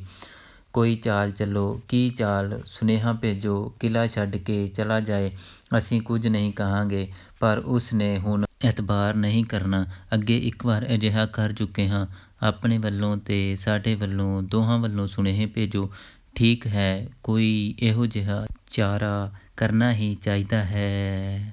ਕੋਈ ਚਾਲ ਚੱਲੋ। ਕੀ ਚਾਲ? ਸੁਨੇਹਾ ਭੇਜੋ, ਕਿਲ੍ਹਾ ਛੱਡ ਕੇ ਚਲਾ ਜਾਏ। ਅਸੀਂ ਕੁਝ ਨਹੀਂ ਕਹਾਂਗੇ, ਪਰ ਉਸ ਨੇ ਹੁਣ ਐਤਬਾਰ ਨਹੀਂ ਕਰਨਾ। ਅੱਗੇ ਇੱਕ ਵਾਰ ਅਜਿਹਾ ਕਰ ਚੁੱਕੇ ਹਾਂ। ਆਪਣੇ ਵੱਲੋਂ ਅਤੇ ਸਾਡੇ ਵੱਲੋਂ ਦੋਹਾਂ ਵੱਲੋਂ ਸੁਨੇਹੇ ਭੇਜੋ। ਠੀਕ ਹੈ, ਕੋਈ ਇਹੋ ਜਿਹਾ ਚਾਰਾ ਕਰਨਾ ਹੀ ਚਾਹੀਦਾ ਹੈ।